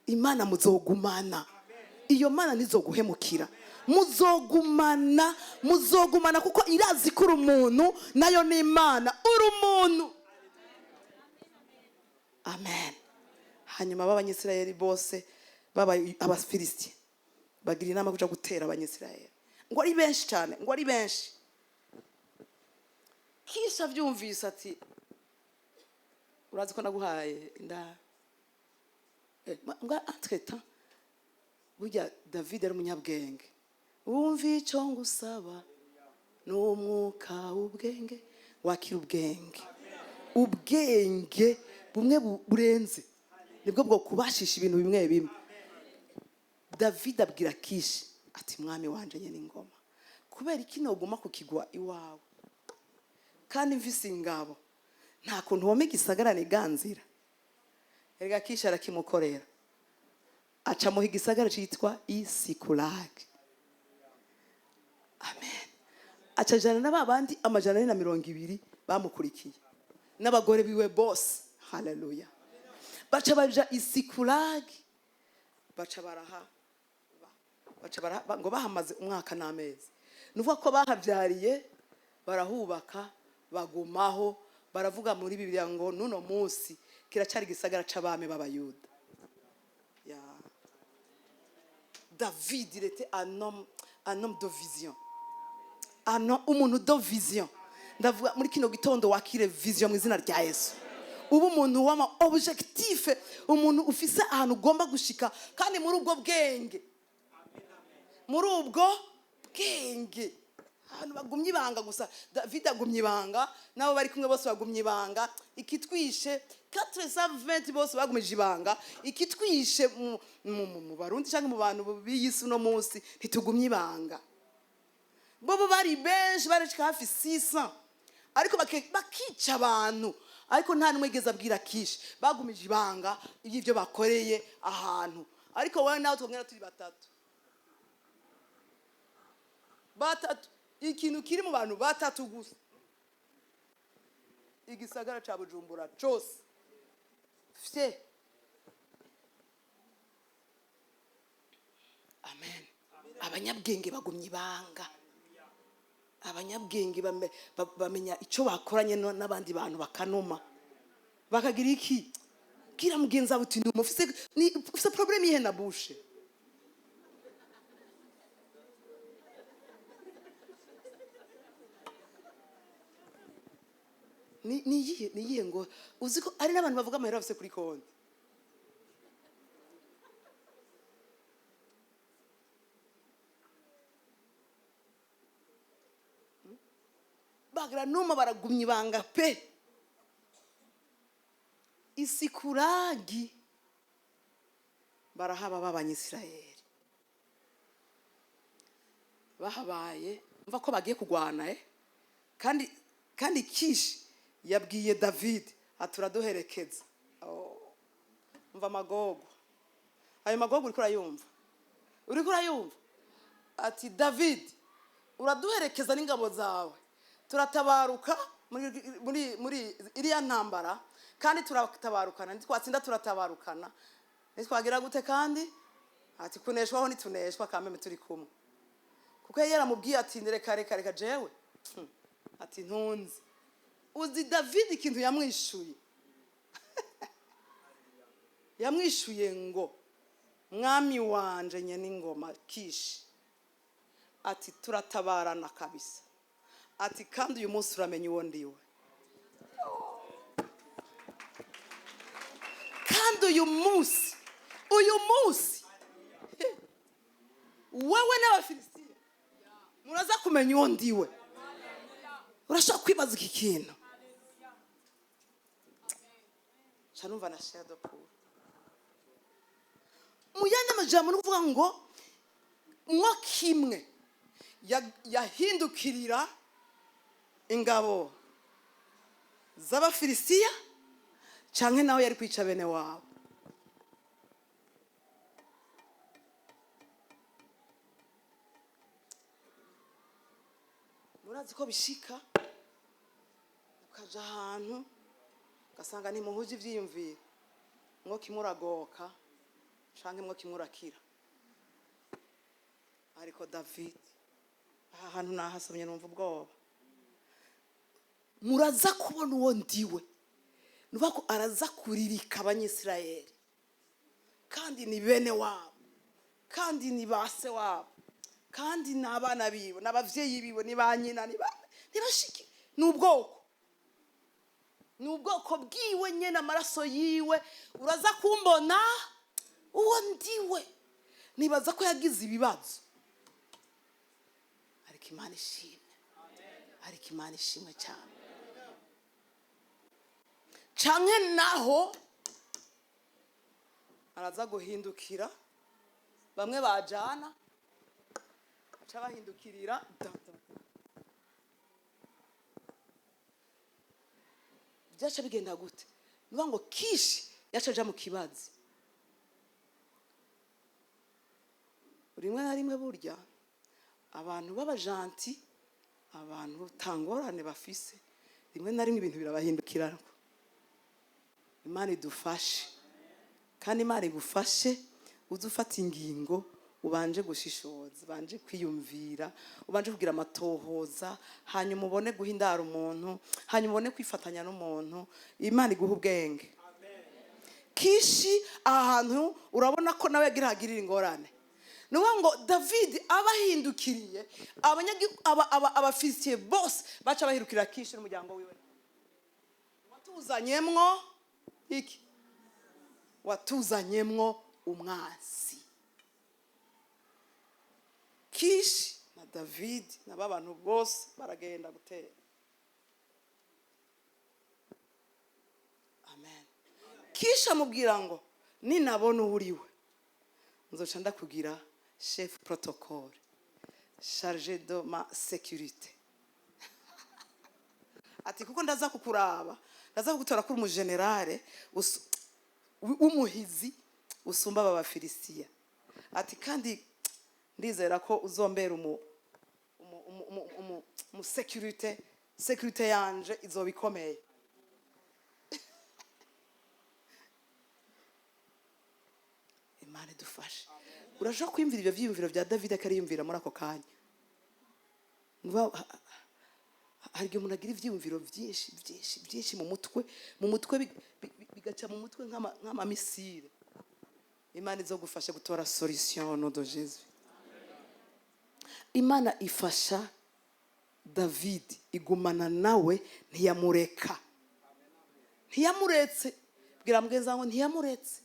Imana muzogumana. Iyo Mana ntizoguhemukira. Muzogumana kuko irazi kuri umuntu, nayo ni Imana uri umuntu. Amen. Hanyuma b'abanyisirayeli bose abafilisti bagira inama kuja gutera abanyisirayeli. Ngo ari benshi cyane, ngo ari benshi. Kishi avyumvise ati urazi ko naguhaye inda. Nga entretemps burya David ari umunyabwenge. Wumva icyo ngusaba n'umwuka w'ubwenge, wakira ubwenge. Ubwenge bumwe burenze nibwo bwo kubashisha ibintu bimwe bimwe. David abwira Kishi ati mwami wanje nyene ingoma, kubera iki noguma kukigwa iwawe kandi mvise ingabo, nta kuntu wome gisagarane ganzira. Erega Kishi arakimukorera, aca muha igisagara citwa Isikulagi. Amen. Aca jana n'abandi 120 bamukurikiye n'abagore biwe bose. Hallelujah. Baca baja Isikulagi, baca baraha ngo bahamaze umwaka n'amezi. Nuvuga ko bahavyariye, barahubaka, bagumaho, baravuga muri Bibiliya ngo nuno munsi kiracari gisagara c'abami b'abayuda. Ya David, il était un homme de vision. Umuntu de vision. Ndavuga muri kino gitondo wakire vision mu izina rya Yesu. Ubu umuntu wama objectif, umuntu ufise ahantu ugomba gushika, kandi muri ubwo bwenge. Muri ubwo bwenge. abantu bagumye ibanga gusa. Davidi agumye ibanga, nabo bari kumwe bose bagumye ibanga. Ikitwishe 420 bose bagumije ibanga. Ikitwishe mu Barundi cyangwa mu bantu b'iyisi no munsi ntitugumye ibanga. Bobo bari benshi barashika hafi 600 ariko bakica abantu, ariko nta numwe igeze abwira Kishi. Bagumije ibanga y'ivyo bakoreye ahantu, ariko wowe nawe twongera turi batatu ikintu kiri mu bantu batatu gusa, igisagara ca Bujumbura cose fye. Amen. Abanyabwenge bagumye ibanga, abanyabwenge bamenya icyo bakoranye n'abandi bantu bakanoma, bakagira iki kira mugenzi wawe uti ufise problem ihe na bushe. Niyihe ngo uzi ko ari n'abantu bavuga amahera bafise kuri konti. Bagranuma baragumye ibanga pe. Isikuragi barahaba b'Abanyisirayeli bahabaye, mva ko bagiye kugwana kandi Kishi yabwiye Davidi aturaduherekeza. Mva magogo, ayo magogo uriko urayumva ati Davidi uraduherekeza n'ingabo zawe, turatabaruka muri iriya ntambara, kandi turatabarukana, ntitwatsinda turatabarukana, ntitwagira gute kandi ati kuneshwaho nituneshwa kameme turi kumwe. Kuko yaramubwiye ati reka jewe ati ntunzi. Uzi Davidi ikintu yamwishuye yamwishuye ngo mwami wanje nyene ingoma Kishi ati turatabarana kabisa, ati kandi uyu munsi uramenya uwo ndiwe, kandi uyu munsi wewe n'Abafilisitiya muraza kumenya uwo ndiwe. Urashaka kwibaza iki kintu chanumva na shadow pool muyana majambo no kuvuga ngo mwo kimwe yahindukirira ingabo z'Abafilisitiya canke nawe yari kwica bene wabo. Murazi ko bishika ukaja ahantu ugasanga ntimuhuje ivyiyumviro, mwo kimuragoka canke mwo kimurakira. Ariko Davidi aha hantu nahasomye numva ubwoba. Muraza kubona uwo ndiwe, nuba ko araza kuririka Abanyisirayeli, kandi ni bene wabo, kandi ni base wabo, kandi n'abana biwe n'abavyeyi biwe ni banyina ni bashiki, n'ubwoko bwiwe nyene amaraso yiwe. Uraza kumbona uwo ndiwe. Nibaza ko yagize ibibazo, ariko Imana ishimwe cyane. Canke naho araza guhindukira bamwe bajana aca bahindukirira byaca bigenda gute? Nuba ngo Kishi yaca aja mu kibazo. Rimwe na rimwe burya abantu b'abajanti, abantu tangorane bafise, rimwe na rimwe ibintu birabahindukira. Imana idufashe, kandi Imana igufashe uzufata ingingo, ubanje gushishoza, ubanje kwiyumvira, ubanje kugira amatohoza, hanyuma ubone guhindara umuntu, hanyuma ubone kwifatanya n'umuntu. Imana iguha ubwenge. Kishi ahantu urabona ko nawe yagiragirira ingorane. Nuba ngo Davidi abahindukiriye Abafilisitiya bose baca bahirukira Kishi n'umuryango wiwe. Watuzanyemwo iki? Watuzanyemwo umwasi. Kishi na Davidi n'aba bantu bose baragenda gutera. Amen. Kisha mubwira ngo ninabona uriwe nzoca ndakugira chef protocole chargé de ma sécurité. Ati kuko ndaza kukuraba, ndaza kugutora kuri mu generale umuhizi usumba aba Filistia. Ati kandi ndizera ko uzombera mu sécurité yanje izobikomeye. Imana idufashe. Urashaka kwimvira ibyo vyiyumviro bya Davidi akariyumvira muri ako kanya. Hari igihe umuntu agira ivyiyumviro byinshi mu mutwe bigaca mu mutwe nk'amamisire. Imana izogufasha gutora solution no de Jésus. Imana ifasha Davidi igumana nawe ntiyamureka. Ntiyamuretse. Bwira mugenza ngo ntiyamuretse.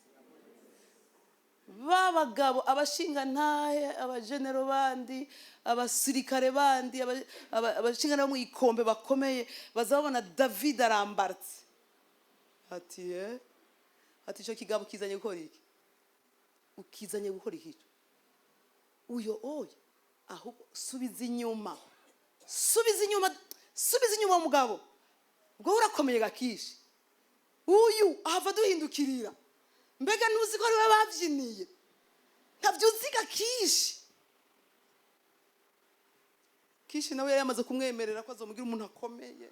Babagabo abashinga ntahe abagenero bandi abasirikare bandi abashinga no mu ikombe bakomeye bazabona David arambartse ati cyo kigabo kizanye gukora iki ukizanye gukora iki uyo aho subiza inyuma mugabo ubwo urakomeye gakishi uyu ahava duhindukirira mbega ntuzi ko ariwe babyiniye ntabyo uziga kishi nawe yamaze kumwemerera ko azomugira umuntu akomeye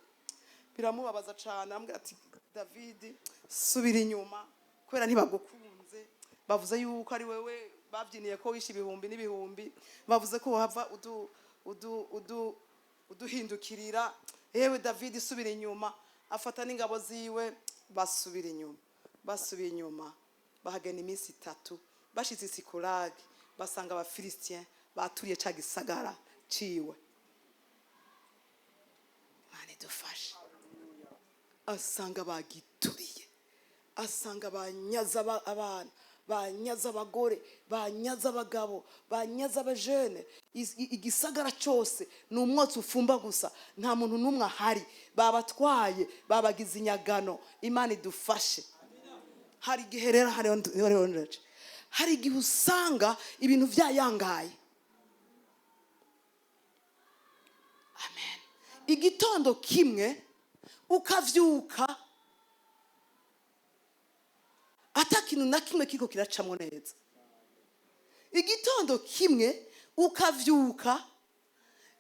biramubabaza cyane ambwira ati Davidi subira inyuma kubera ntibagukunze bavuze yuko ari wewe babyiniye ko wishe ibihumbi n'ibihumbi bavuze ko hava uduhindukirira yewe Davidi subira inyuma afata n'ingabo ziwe basubira inyuma bahagana iminsi 3 bashitse Sikulagi basanga aba Filistien baturiye ca gisagara ciwe. Mane dufashe asanga bagituriye asanga banyaza abana banyaza abagore banyaza abagabo banyaza abajene igisagara cyose n'umwotsi ufumba gusa nta muntu numwe ahari babatwaye babagize inyagano. Imana idufashe. Hari igihe rero hari igihe usanga ibintu byayangaye. Amen. Igitondo kimwe ukavyuka atakintu na kimwe kiko kiracamo neza. Igitondo kimwe ukavyuka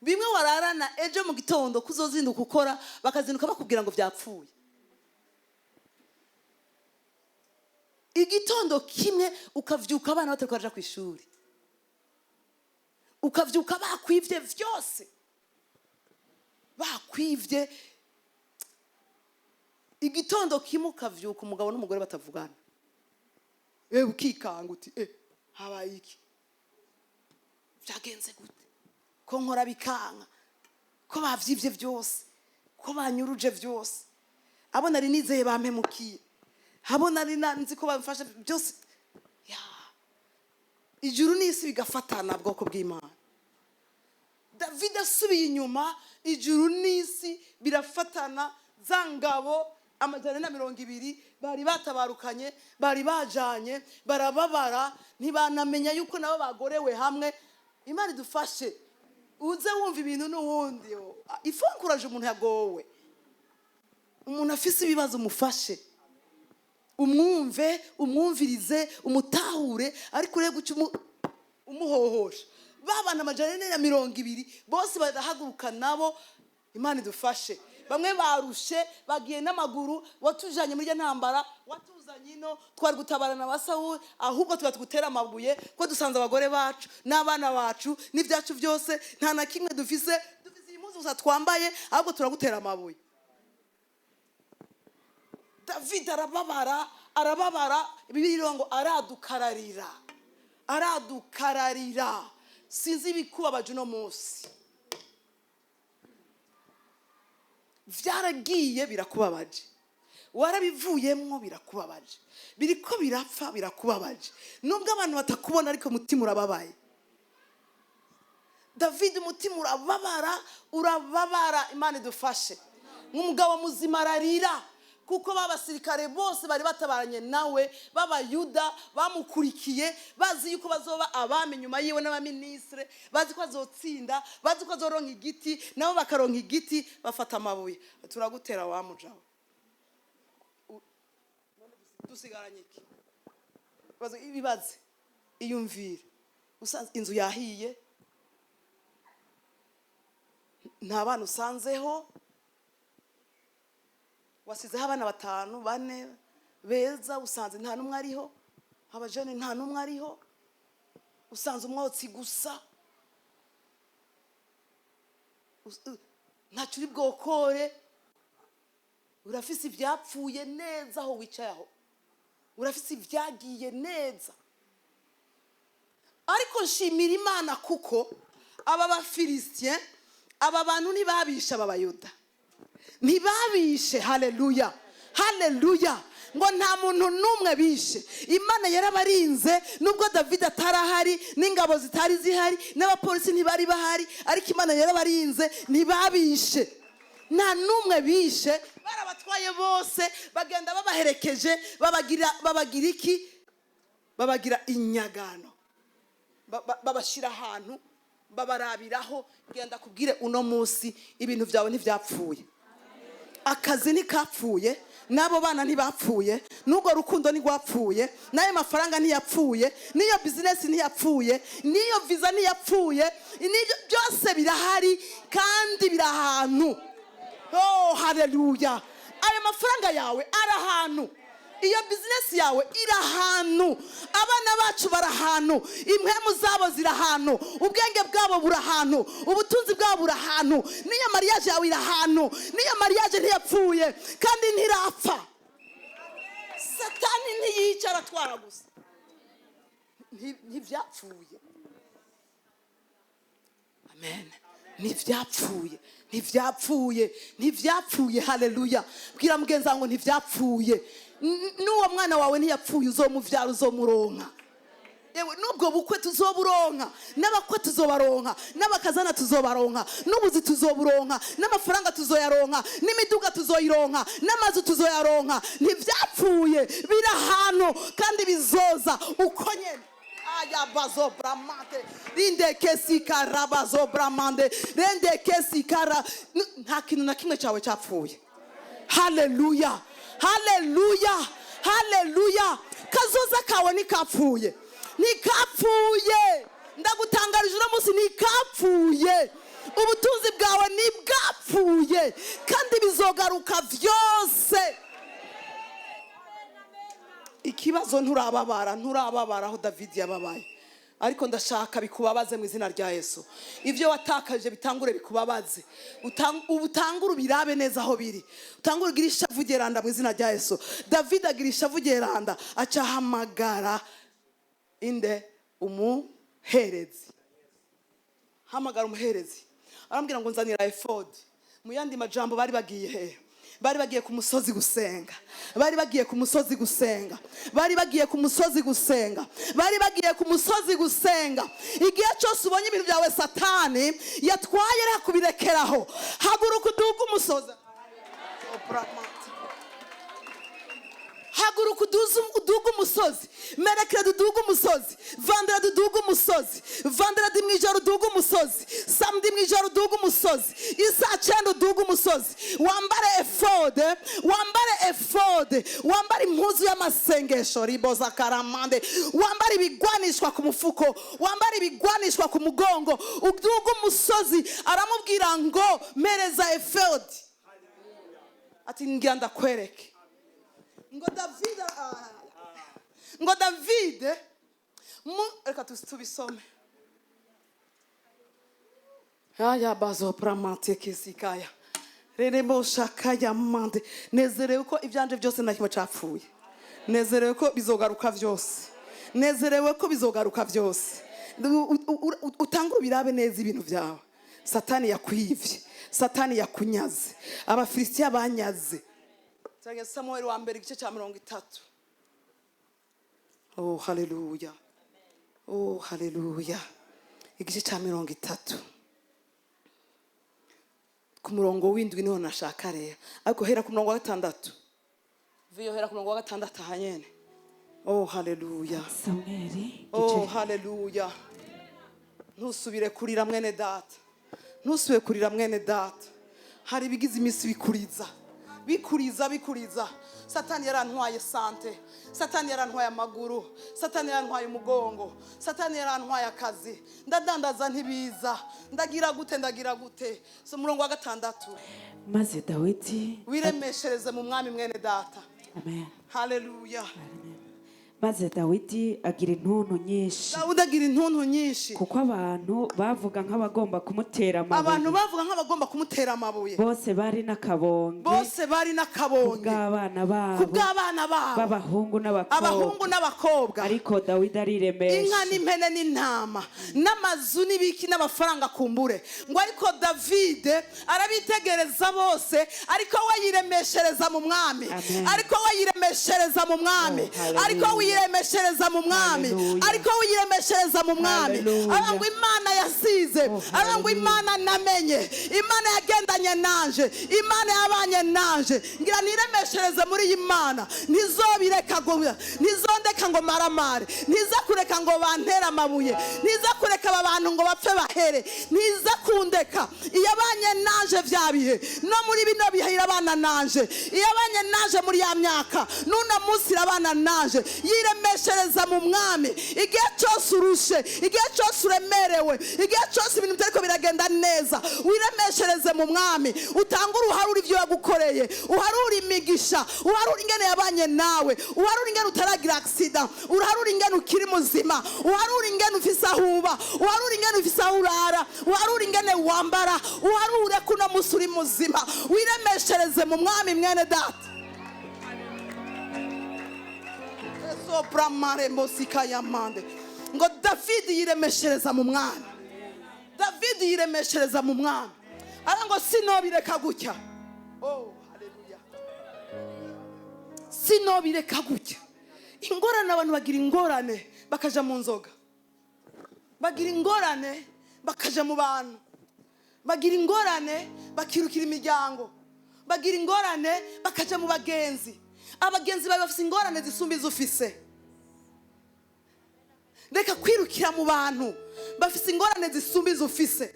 bimwe wararana ejo mu gitondo kuzozinduka ukora bakazinduka bakubwira ngo byapfuye. Igitondo kimwe ukavyuka abana batari kwaja ku ishuri. Ukavyuka bakwivye vyose. Bakwivye. Igitondo kimwe ukavyuka umugabo n'umugore batavugana. Ukikanga uti habaye iki? Byagenze gute? Ko nkora bikanga. Ko bavyivye vyose. Ko banyuruje vyose. Abo nari nizeye bampemukiye. Habona nzi ko bamfasha byose. Ijuru n'isi bigafatana bwoko bw'Imana. David asubiye inyuma ijuru n'isi birafatana zangabo 200 bari batabarukanye bari bajanye barababara ntibanamenya yuko nabo bagorewe hamwe. Imana idufashe uze wumva ibintu n'uwundi ifunguraje umuntu yagowe umuntu afise ibibazo mufashe umwumve umwumvirize umutahure ariko urebe guca umuhohosha babana 200 bose badahaguruka nabo. Imana idufashe. Bamwe barushe bagiye n'amaguru watujanye muri ntambara watuzanye ino twari gutabarana basawuri ahubwo tugatugutera amabuye ko dusanze abagore bacu n'abana bacu n'ivyacu byose nta na kimwe dufise impuzu gusa twambaye ahubwo turagutera amabuye. David arababara Bibiliya ngo aradukararira sinzi bikubabaje no munsi vyaragiye birakubabaje warabivuyemwo birakubabaje biriko birapfa birakubabaje nubwo abantu batakubona ariko mutima urababaye. Davidi umutima urababara Imana idufashe nk'umugabo muzima ararira kuko babasirikare bose bari batabaranye nawe b'abayuda bamukurikiye bazi yuko bazoba abami nyuma yiwe n'abaminisitiri bazi ko azotsinda bazi ko azoronka igiti nabo bakaronka igiti bafata amabuye turagutera wamujawe dusigaranye iki ibibaze iyumvire usanze inzu yahiye nta bana usanzeho wasizeho abana 5 4 beza usanze nta numwe ariho abajene nta numwe ariho usanze umwotsi gusa ntacyo uri bwokore urafise ibyapfuye neza aho wicaye aho urafise ibyagiye neza ariko nshimira Imana kuko aba bafilisitien aba bantu ntibabisha abayuda ntibabishe haleluya haleluya ngo nta muntu numwe bishe Imana yarabarinze nubwo Davidi atarahari n'ingabo zitari zihari n'abapolisi ntibari bahari ariko Imana yarabarinze ntibabishe nta numwe bishe barabatwaye bose bagenda babaherekeje babagira iki babagira inyagano babashira ahantu babarabiraho genda kubwire uno munsi ibintu byawe ntivyapfuye akazi ntikapfuye nabo bana ntibapfuye n'ubwo rukundo ntigwapfuye nayo mafaranga ntiyapfuye niyo business ntiyapfuye niyo visa ntiyapfuye niyo byose birahari kandi birahantu oh haleluya ayo mafaranga yawe arahantu iyo business yawe irahantu abana bacu barahantu impwemu zabo zirahantu ubwenge bwabo burahantu ubutunzi bwabo burahantu niyo mariage yawe irahantu niyo mariage ntiyapfuye kandi ntirapfa Satani ntiyicara twara gusa ntivyapfuye amen ntivyapfuye haleluya bwira mugenzi wangu ntivyapfuye n'uwo mwana wawe ntiyapfuye uzomuvyara uzomuronka yewe nubwo bukwe tuzoburonka n'abakwe tuzobaronka n'abakazana tuzobaronka n'ubuzi tuzoburonka n'amafaranga tuzoyaronka n'imiduga tuzoyironka n'amazu tuzoyaronka ntivyapfuye birahantu kandi bizoza uko nyene aya bazo bramante rinde kesika rabazo bramande rende kesikara nta kintu na kimwe cyawe cyapfuye haleluya haleluya haleluya kazoza kawe nikapfuye ndagutangarije uno munsi nikapfuye ubutunzi bwawe nibwapfuye kandi bizogaruka vyose ikibazo nturababara aho Davidi yababaye ariko ndashaka bikubabaze mu izina rya Yesu ivyo watakaje bitangure bikubabaze ubutangure birabe neza aho biri utangure girisha vugeranda mu izina rya Yesu Davidi agirisha vugeranda acahamagara inde umuherezi hamagara umuherezi arambwira ngo nzanira ephod mu yandi majambo bari bagiye he bari bagiye ku musozi gusenga igihe cyose ubonye ibintu byawe Satani yatwaye reka kubirekeraho haguruka uduga umusozi haguruka uduga umusozi merekere uduga umusozi vandera uduga umusozi vandera di mwijoro uduga umusozi samedi mwijoro uduga umusozi isa cyenda uduga umusozi wambare efode wambare impuzu y'amasengesho riboza karamande wambare ibigwanishwa ku mufuko wambare ibigwanishwa ku mugongo uduga umusozi aramubwira ngo mereza efode ati ngira ndakwereke ngo Davide reka tubisome aya bazo pramante kesikaya reremo shakaya mande nezerewe ko ibyanje byose nta kimwe cyapfuye nezerewe ko bizogaruka byose utangura birabe neza ibintu byawe Satani yakwivye Satani yakunyaze abafilisitiya banyaze Samuel wa mbere igice cya 30 oh haleluya igice cya 30 ku murongo w'indwi niho nashaka rero, ariko hera ku murongo wa 6. Ivyo hera ku murongo wa 6 hanyene. Oh haleluya, Samweli oh haleluya. Ntusubire kurira mwene data, ntusubire kurira mwene data. Hari ibigize imisi bikuriza. Satani yarantwaye sante, Satani yarantwaye amaguru, Satani yarantwaye umugongo, Satani yarantwaye akazi, ndadandaza ntibiza, ndagira gute. So murongo wa 6, maze Dawidi wiremeshereze mu mwami mwene data. Amen. Haleluya. Maze Dawidi agira intuntu nyinshi, Dawudi agira intuntu nyinshi, kuko abantu bavuga nk'abagomba kumutera amabuye, bose bari n'akabonge kubw'abana babo b'abahungu n'abakobwa. ariko Dawidi ariremesha inka n'impene n'intama n'amazu n'ibiki n'amafaranga kumbure ngo, ariko Davide arabitegereza bose, ariko we yiremeshereza mu mwami. Amen. Ariko we yiremeshereza mu mwami. Ariko we yiremeshereza mu mwami. Ariko we yiremeshereza mu mwami. Arangwa Imana yasize, arangwa Imana namenye, Imana yagendanye nanje, Imana yabanye nanje. Ngira niremeshereze muri iyi Imana, ntizondeka ngo maramare, ntizakureka ngo bantera amabuye, ntizakureka aba bantu ngo bapfe bahere, ntizakundeka. Iyabanye nanje vya bihe, no muri bino bihe irabana nanje. Iyabanye nanje muri ya myaka, nuna munsi irabana nanje. Yiremeshereza mu mwami. Igihe cyose urushe, igihe cyose uremerewe, igihe cyose ibintu bitariko biragenda neza, wiremeshereze mu mwami. Utanga uruharura ivyo yagukoreye, uharura imigisha, uharura ingene yabanye nawe, uharura ingene utaragira accident, uharura ingene ukiri muzima, uharura ingene ufise ahuba, uharura ingene ufise ahurara, uharura ingene wambara, uharure kuno musi uri muzima. Wiremeshereze mu mwami mwene data. Sopramare mosika yamande ngo Davidi yiremeshereza mu mwami. Davidi yiremeshereza mu mwami, arango sinobireka gutya. Oh haleluya, sinobireka gutya. Ingorane, abantu bagira ingorane bakaja mu nzoga, bagira ingorane bakaja mu bantu, bagira ingorane bakirukira imiryango, bagira ingorane bakaja mu bagenzi. Abagenzi bawe bafise ingorane zisumba izo ufise. Reka kwirukira mu bantu bafise ingorane zisumba izo ufise,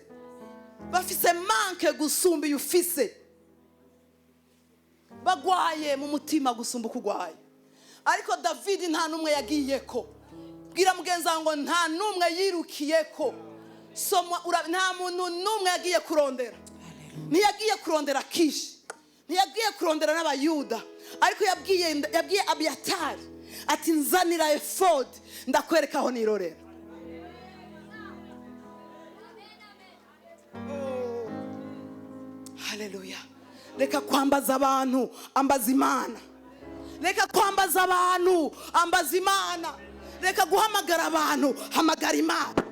bafise manke gusumba iyo ufise, bagwaye mu mutima gusumba ukugwaye. Ariko Davidi ntanumwe yagiyeko. Bwira mugenzi wawe ngo ntanumwe yirukiyeko. Nta muntu numwe yagiye kurondera. Ntiyagiye kurondera Kishi, ntiyagiye kurondera n'abayuda, ariko yabwiye Abiyatari ati nzanira efod ndakwereka aho nirorera. Oh, haleluya. Reka kwambaza abantu, ambaza Imana. Reka kwambaza abantu, ambaza Imana. Reka guhamagara abantu, hamagara Imana.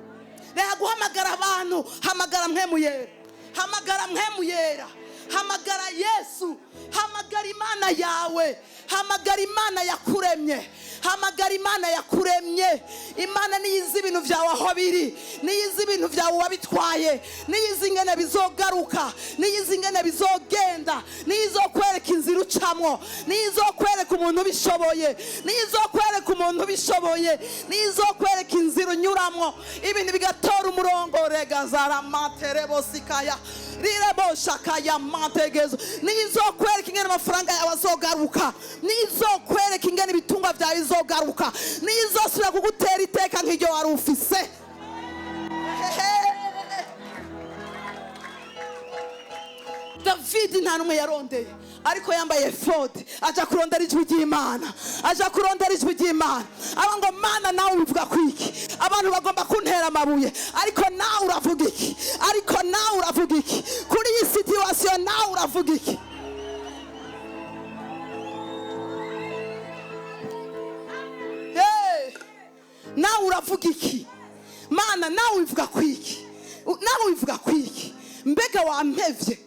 Reka guhamagara abantu, hamagara Mpwemu Yera. Hamagara Mpwemu Yera, hamagara Yesu, hamagara Imana yawe, hamagara Imana yakuremye, hamagara Imana yakuremye. Imana niyizi ibintu vyawe aho biri, niyizi ibintu vyawe wabitwaye, niyizi ingene bizogaruka, niyizi ingene bizogenda, nizokwereka inzira ucamwo, nizokwereka umuntu bishoboye, nizokwereka umuntu bishoboye, nizokwereka inzira unyuramwo, ibintu bigatora umurongo. Rega zara materebo sikaya rirebo shakaya mategezo, nizokwereka ingene amafaranga yawe azogaruka, nizokwereka ingene ibitungwa vyawe bizogaruka, nizosubira kugutera iteka nk'iryo wari ufise. Davidi ntanumwe yarondeye, ariko yambaye efodi aja kurondera ijwi ry'Imana, aja kurondera ijwi ry'Imana. Aba ngo Mana nawe ubivuga kwiki? Abantu bagomba kuntera amabuye, ariko nawe uravuga iki? Ariko nawe uravuga iki? Kuri iyi situation nawe uravuga iki? Hey, nawe uravuga iki? Mana nawe ubivuga kwiki? Nawe ubivuga kwiki? Mbega wampevye?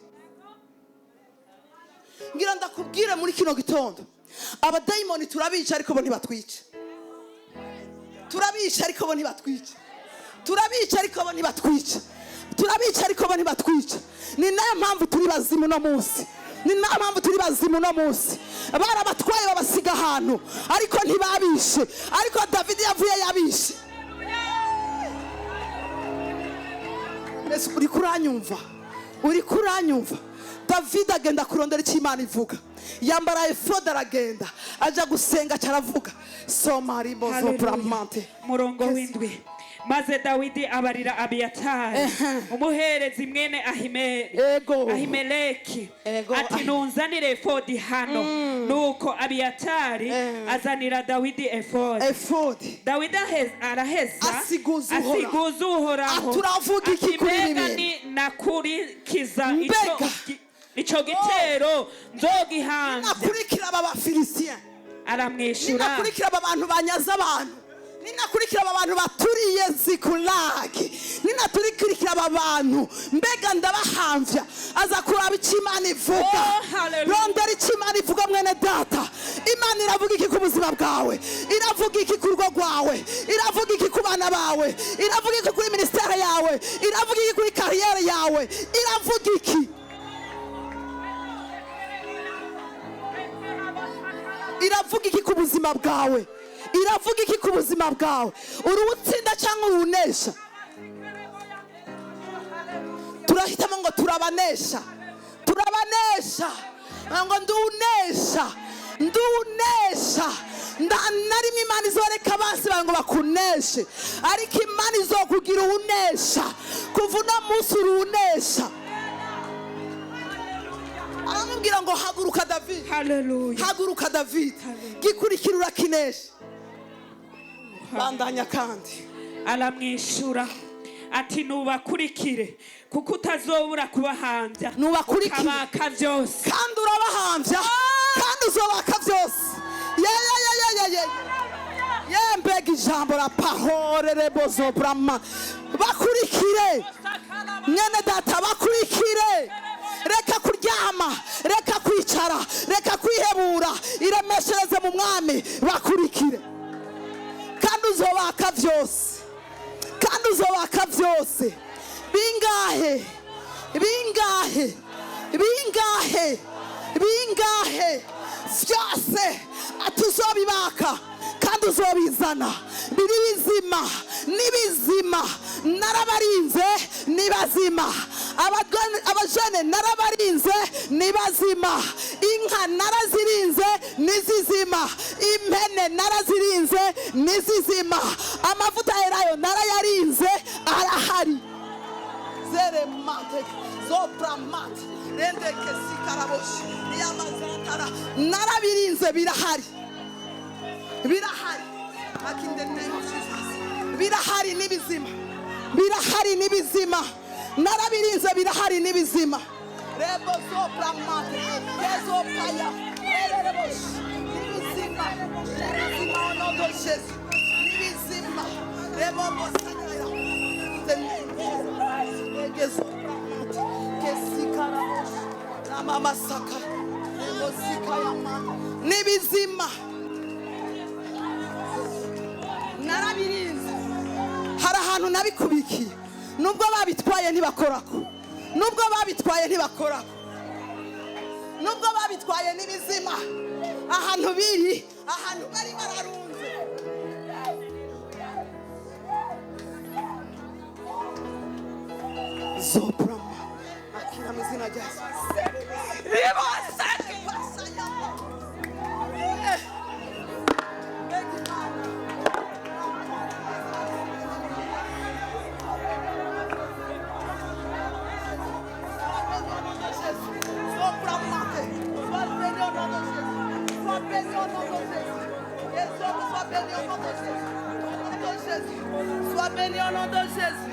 Ngira ndakubwire muri kino gitondo, abadayimoni turabica ariko bo ntibatwica. Turabica ariko bo ntibatwica. turabica ariko bo ntibatwica, turabica ariko bo ntibatwica. Ni nayo mpamvu turi bazimu no munsi, ni nayo mpamvu turi bazimu no munsi. Barabatwaye babasiga ahantu ariko ntibabishe, ariko Davidi yavuye yabishe. Ese uri kuranyumva? Uri kuranyumva? Davidi agenda kurondera icyo Imana ivuga, yambara efode aragenda aja gusenga cyaravuga. Soma ribozo pramante murongo w'indwi. Maze Dawidi abarira Abiyatari umuherezi mwene Ahimeleki ati nunzanire efodi hano. Nuko Abiyatari azanira Dawidi efodi. Dawidi araheza asiguza Uhoraho turavuga iki kuri ibi? Nakurikiza ico gitero nzogihambya. Nakurikira aba Bafilisitiya, aramwishura nakurikira aba bantu banyaza abantu, ninakurikira aba bantu baturiye Zikulagi, ninakurikira aba bantu mbega ndabahamvya. Aza kuraba icyo Imana ivuga. Rondera icyo Imana ivuga mwene data. Imana iravuga iki ku buzima bwawe? Iravuga iki ku rugo rwawe? Iravuga iki ku bana bawe? Iravuga iki kuri ministeri yawe? Iravuga iki kuri kariyeri yawe? Iravuga iki? Iravuga iki ku buzima bwawe? Iravuga iki ku buzima bwawe? Uri utsinda cyangwa urunesha? Turahitamo ngo turabanesha, turabanesha, ngo ndunesha, ndunesha. Narimo Imana izoreka abansi bawe ngo bakuneshe, ariko Imana izokugira unesha. Kuva uno munsi urunesha. Aramubwira ngo haguruka Davidi, haguruka Davidi, gikurikira urakinesha. Bandanya kandi. Aramwishura ati nubakurikire kuko utazobura kubahambya. Nubakurikire ukabaka vyose kandi urabahambya kandi uzobaka vyose. Mbega ijambo la parole rebozo brama. Bakurikire mwene data, bakurikire. Reka kuryama, reka kwicara, reka kwihebura, iremeshereze mu mwami. Bakurikire kandi uzobaka vyose, kandi uzobaka vyose. Bingahe, bingahe, bingahe, bingahe vyose atuzobibaka kandi uzobizana. Biri bizima nibizima, narabarinze nibazima. Abajene narabarinze nibazima. Inka narazirinze nizizima. Impene narazirinze nizizima. Amavuta yerayo narayarinze arahari. Zere mate zopra mate rende kesikaraboshi yamazatara narabirinze birahari, birahari. Akinde name of Jesus. Birahari nibizima, birahari nibizima. Narabirinze birahari nibizima. Rebo sopra mate kezo paya ereboshi nibizima, nibizima no do Jesus nibizima. Rebo mosakaya the name of Jesus. Sopra mate kesikaraboshi na mama saka rebo sikaya man nibizima. Narabirinze. Hari ahantu nabikubikiye, nubwo babitwaye ntibakorako, nubwo babitwaye ntibakorako, nubwo babitwaye n'ibizima. Ahantu biri, ahantu bari bararunze. Zoprama akira muzina rya Yesu. Ribasake basaya. Sois béni au nom de Jésus.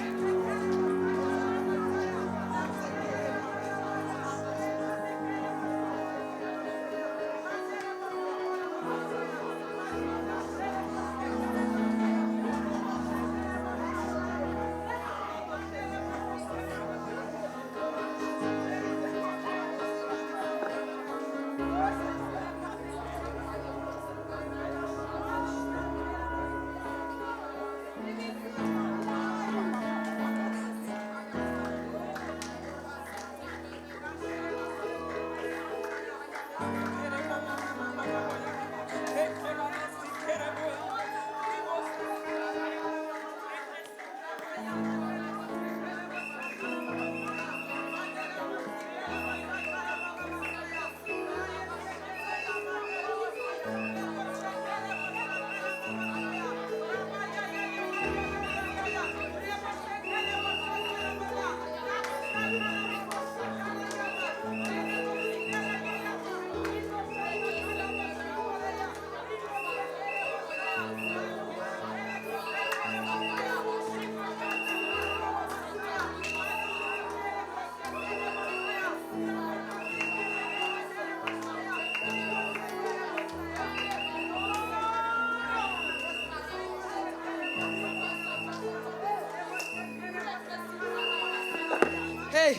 Hey,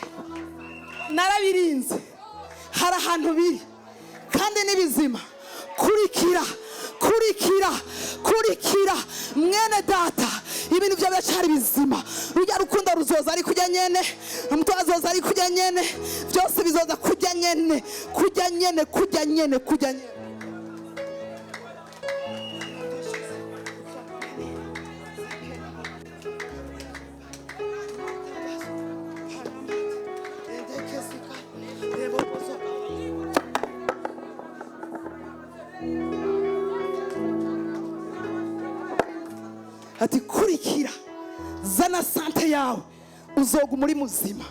narabirinze hari ahantu biri kandi ni bizima. Kurikira kurikira kurikira mwene data, ibintu byawe biracyari bizima. Rujya rukundo ruzoza ari kujya nyene, umutwe azoza ari kujya nyene, byose bizoza kujya nyene, kujya nyene, kujya nyene, kujya nyene. Ati kurikira, zana sante yawe, uzoga muri muzima.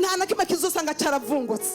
Nta na kimwe kizosanga cyaravungutse.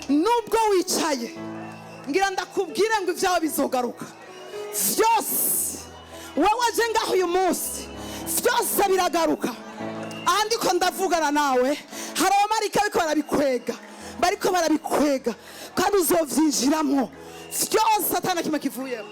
Nubwo wicaye ngira ndakubwire ngo ibyawe bizogaruka vyose. Wowe waje ngaho uyu munsi vyose biragaruka. Ahandi ko ndavugana nawe hari abamarika bariko barabikwega kandi uzovyinjiramwo vyose atana kimwe kivuyeho.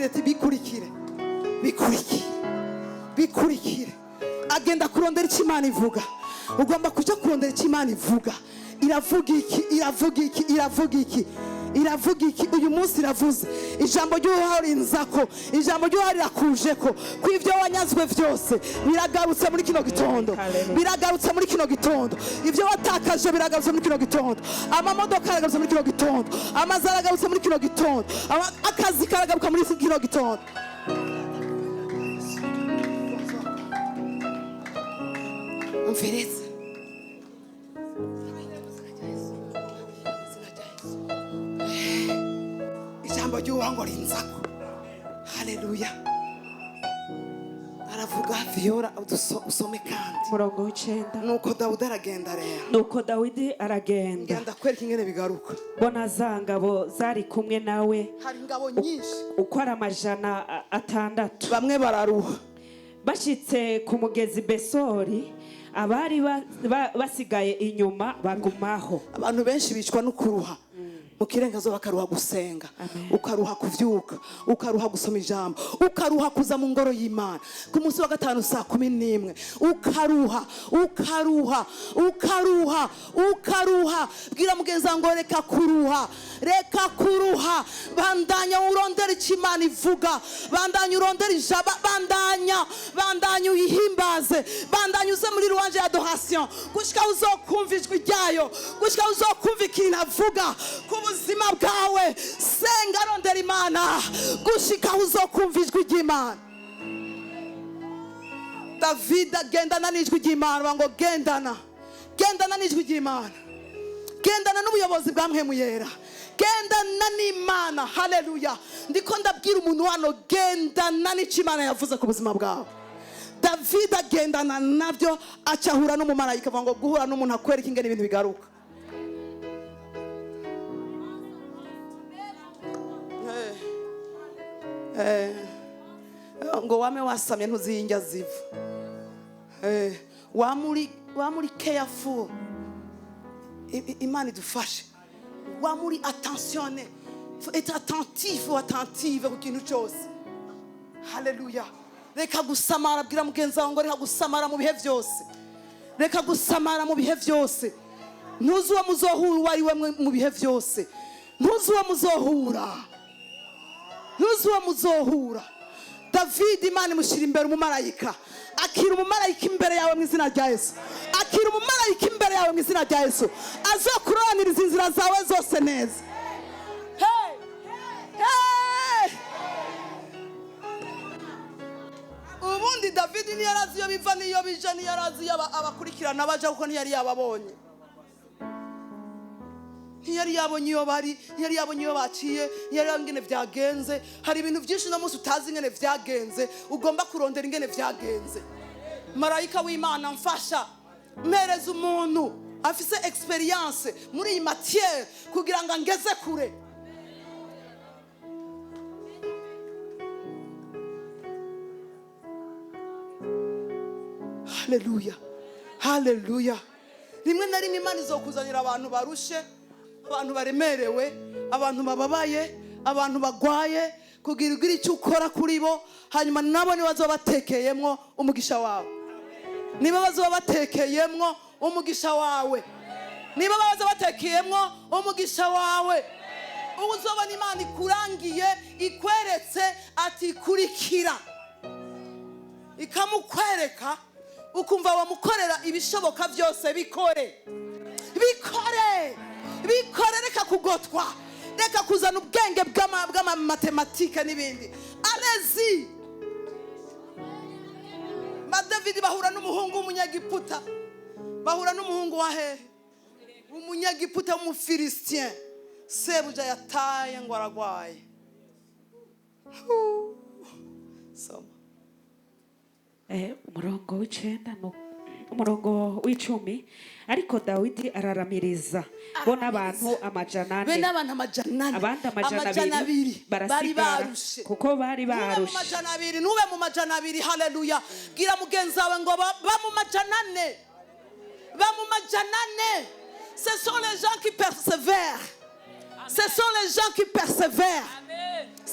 bikurikire bikurikire agenda kurondera icyo Imana ivuga. Ugomba kuja kurondera icyo Imana ivuga. Iravuga iki uyu munsi iravuze ijambo ry'uharinzako, ijambo ry'uharirako kw'ivyo wanyazwe vyose biragarutse muri kino gitondo, biragarutse muri kino gitondo. Ivyo watakaje biragarutse muri kino gitondo. Amamodoka aragarutse muri kino gitondo, amazi aragarutse muri kino gitondo, akazi karagaruka muri kino gitondo. Umviriza ijambo ry'uwango rinzako. Haleluya. Aravuga Vyora usome kandi umurongo w'icenda. nuko Dawidi aragenda rero, nuko Dawidi aragenda ngenda kwereka ingene bigaruka. bona za ngabo zari kumwe nawe Hari ingabo nyinshi, uko ari 600. bamwe bararuha. Bashitse ku mugezi Besori, abari basigaye inyuma bagumaho. Abantu benshi bicwa no kuruha. Mu kirengazo bakaruha gusenga, ukaruha kuvyuka, ukaruha gusoma ijambo, ukaruha kuza mu ngoro y'Imana ku munsi wa gatanu saa 11, ukaruha. Bwira mugenzi ngo reka kuruha, bandanya urondera icyo Imana ivuga, bandanya urondera ijambo, bandanya uyihimbaze, bandanya uze muri louange ya adoration gushika uzokumva ijwi ryayo, gushika uzokumva ikintu avuga ubuzima bwawe. Senga, rondera Imana gushika uzokumva ijwi ry'Imana. Davidi agendana n'ijwi ry'Imana, bango gendana n'ijwi ry'Imana, gendana n'ubuyobozi bwa Mpwemu Yera, gendana n'Imana. Haleluya. Ndiko ndabwira umuntu hano, gendana n'icyo Imana yavuze ku buzima bwawe. Davidi agendana nabyo, acahura n'umumarayika, bango guhura n'umuntu akwereka ingene ibintu bigaruka. Ngo wame wasamye ntuziyinjya ziva. Wamuri careful. Imana idufashe. Wamuri attentionné. Faut être attentif ou attentive ku kintu cyose. Haleluya. Reka gusamara, bwira mugenzi wawe ngo reka gusamara mu bihe byose. Reka gusamara mu bihe byose. Ntuzi uwo muzohura wari we mu bihe byose. Ntuzi uwo muzohura. Davidi Imana imushyira imbere umumarayika. Akira umumarayika imbere yawe mu izina rya Yesu. Akira umumarayika imbere yawe mu izina rya Yesu. Azokuroraniriza inzira zawe zose neza. Hey! Ubundi Davidi ntiyarazi iyo biva n'iyo bija, ntiyarazi iyo abakurikirana baja kuko ntiyari yababonye. Ntiyari yabonye iyo bari, ntiyari yabonye iyo baciye, ntiyari yabonye ingene vyagenze. Hari ibintu byinshi no munsi utazi ingene vyagenze, ugomba kurondera ingene vyagenze. Marayika w'Imana mfasha, mpereza umuntu afise experience muri iyi matière kugira ngo angeze kure. Haleluya. Rimwe na rimwe Imana izokuzanira abantu barushe, abantu baremerewe, abantu bababaye, abantu bagwaye, kugira ugire icyo ukora kuri bo, hanyuma nabo ni bazoba batekeyemwo umugisha wawe. Niba bazoba batekeyemwo umugisha wawe. Niba bazoba batekeyemwo umugisha wawe. Uzobona Imana ikurangiye, ikweretse ati kurikira. Ikamukwereka, ukumva wamukorera ibishoboka byose. Bikore, reka kugotwa, reka kuzana ubwenge bw'amamatematika n'ibindi. Alezi Davidi bahura n'umuhungu w'umunyagiputa, bahura n'umuhungu wa hehe, umunyagiputa w'umufilisitien. Sebuja yataye ngo aragwaye. Umurongo w'icenda umurongo w'icumi. Ariko Dawidi araramiriza, bona abantu 400, be n'abantu 400, abandi 200 barasigara kuko bari barushe. Nube mu 200. Haleluya. Gira mugenzi wawe ngo ba mu 400. Ce sont les gens qui persévèrent. Ce sont les gens qui persévèrent.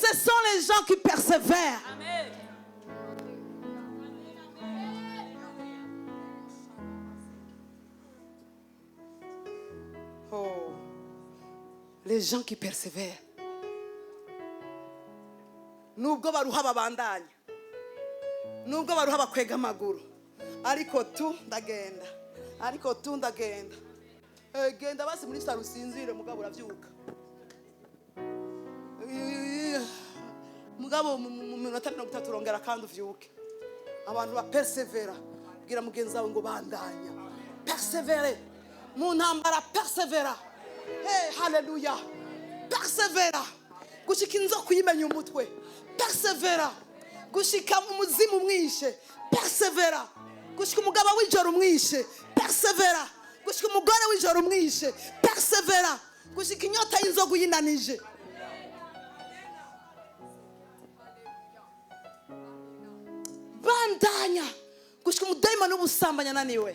Ce sont les gens qui persévèrent. Oh, les gens qui persévèrent. Nubwo baruha babandanya, nubwo baruha bakwega amaguru, ariko tu ndagenda, ariko tu ndagenda. Genda basi muri saro usinzire mugabo uravyuka. Mugabo mu minota 30 urongera kandi uvyuke. Abantu ba persevera, bwira mugenzi wawe ngo bandanya. Persevere. Mu ntambara persevera. Hey, hallelujah. Persevera. Gushika inzoka uyimenya umutwe. Persevera. Gushika umuzimu umwishe. Persevera. Gushika umugabo w'ijoro umwishe. Persevera. Gushika umugore w'ijoro umwishe. Persevera. Gushika inyota y'inzoga uyinanije. Bandanya. Gushika umudayimoni w'ubusambanya ananiwe.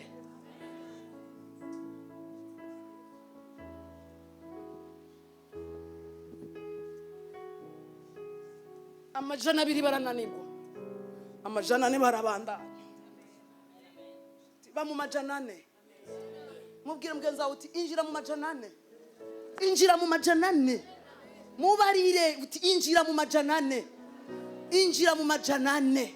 Amajana 2 barananirwa. Amajana 4 barabandanya. Ba mu majana 4. Mubwire mugenzi wawe uti injira mu majana 4. Injira mu majana 4. Mubarire uti injira mu majana 4. Injira mu majana 4.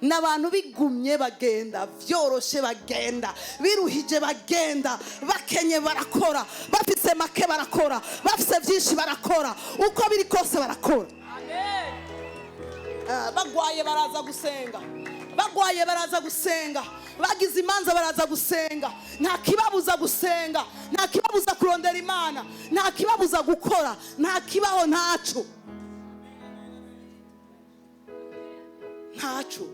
N'abantu bigumye bagenda, vyoroshe bagenda, biruhije bagenda, bakenye barakora, bafise make barakora, bafise vyinshi barakora, uko biri kose barakora. Bagwaye baraza gusenga, bagwaye baraza gusenga, bagize imanza baraza gusenga, nta kibabuza gusenga, nta kibabuza kurondera Imana, nta kibabuza gukora, nta kibaho ntaco, ntaco.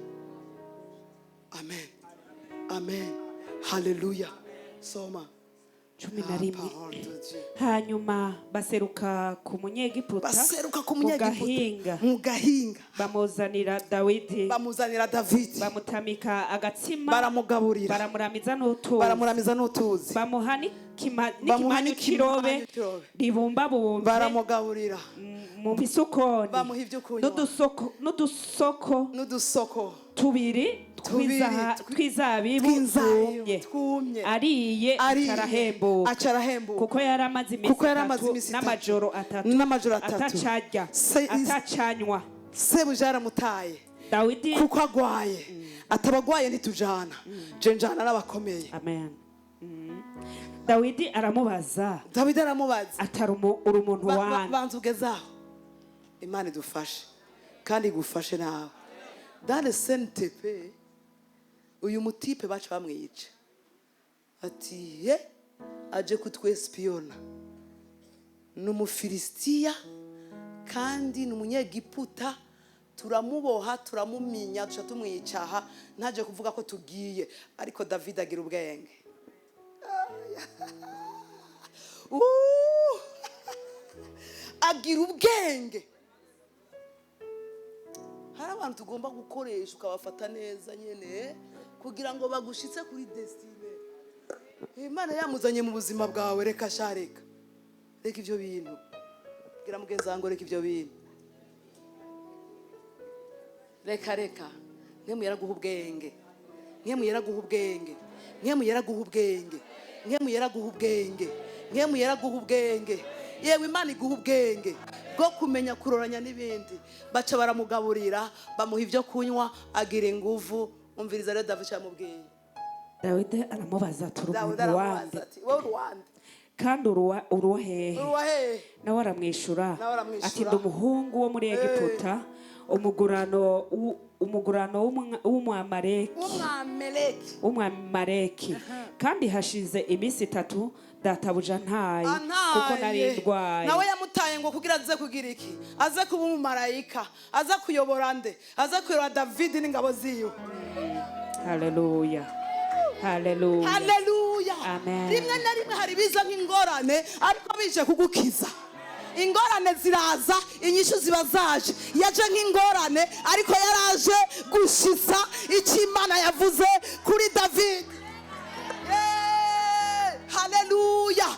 Amen, amen, hallelujah. Soma 11. Hanyuma baseruka ku munyegiputa, mu gahinga bamuzanira Davidi, bamutamika agatsima, baramugaburira, baramuramiza n'utuzi, bamuha n'ikimanyu kirobe ribumbabumbe, baramugaburira mu bisukoni, bamuha ibyo kunywa n'udusoko tubiri twizabibu twumye, ariye acarahembuka, kuko yari amaze iminsi n'amajoro atatu atacanywa. Sebuja yaramutaye Davidi kuko agwaye, atabagwaye ntitujana, je njana n'abakomeye. Amen. Davidi aramubaza atari uri umuntu wanjye, banza ugezaho. Imana idufashe kandi igufashe nawe. Dans le CNTP uyu mutipe baca bamwica ati aje kutwespiona, n'umufilisitiya kandi n'umunyegiputa, turamuboha turamuminya duca tumwicaha, ntaje kuvuga ko tugiye, ariko Davidi agira ubwenge. Agira ubwenge. Hari abantu tugomba gukoresha ukabafata neza nyene kugira ngo bagushitse kuri destiny. Imana yamuzanye mu buzima bwawe, reka shareka. Reka ivyo bintu. Gira mugenzi wangu reka ivyo bintu. Reka. Nkemu yaraguha ubwenge. Nkemu yaraguha ubwenge. Nkemu yaraguha ubwenge. Nkemu yaraguha ubwenge. Nkemu yaraguha ubwenge. Yewe Imana iguha ubwenge bwo kumenya kuroranya n'ibindi. Baca baramugaburira, bamuha ibyo kunywa, agira inguvu. Umviriza rero Davidi cyamubwiye. Davidi aramubaza ati wowe Rwanda kandi uruhehe, nawe aramwishura ati ndi umuhungu wo muri Egiputa, umugurano w'umwamaleki, kandi hashize iminsi 3 databuja ntaye kuko nari ndwaye. Nawe yamutaye ngo kugira aze kugira iki? Aze kuba umumarayika, aze kuyobora nde? Aze kuyobora Davidi n'ingabo ziyo. Hallelujah. Amen. Rimwe na rimwe hari biza nk'ingorane ariko bije kugukiza. Ingorane ziraza, inyishu ziba zaje. Yaje nk'ingorane ariko yaraje gushitsa icyo Imana yavuze kuri Davidi. Hallelujah.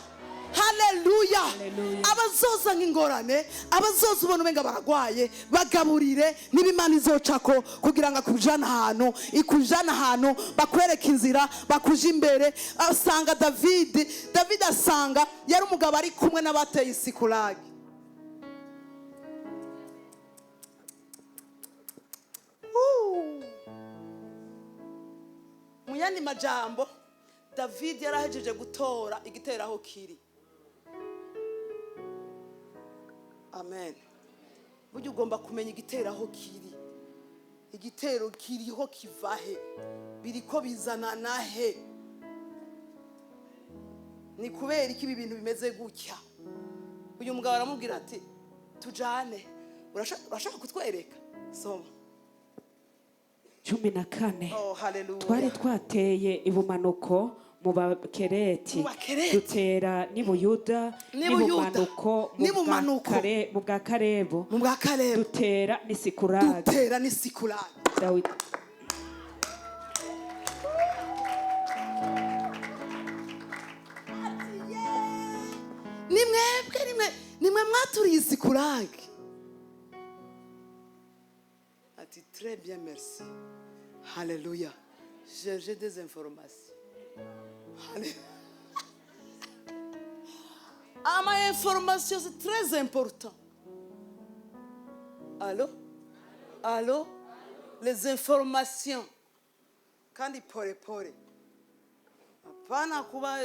abazoza nk'ingorane, abazoza ubona umenga baragwaye, bagaburire n'ibimana izocako kugira ngo akujane ahantu bakwereka inzira, bakuje imbere. Asanga Davidi asanga yari umugabo ari kumwe n'abateye isikulagi. Mu yandi majambo, Davidi yarahejeje gutora igitero aho kiri. Amen. Burya ugomba kumenya igitero aho kiri. Igitero kiriho kivahe, biriko bizana nahe. Ni kubera iki ibi bintu bimeze gutya? Uyu mugabo aramubwira ati tujane, urashaka kutwereka? Soma 14. Oh, hallelujah. Twari twateye ibumanuko mu Bakereti, dutera n'i Buyuda, n'ibumanuko mu bwa Karebo, dutera n'i Sikulagi. Dawidi. nimwe mwaturiye Sikulagi. Ati très bien, merci. Alléluia. J'ai des informations. Ma information, c'est très important. Allô? Les informations. Kandi pole. Apana kuba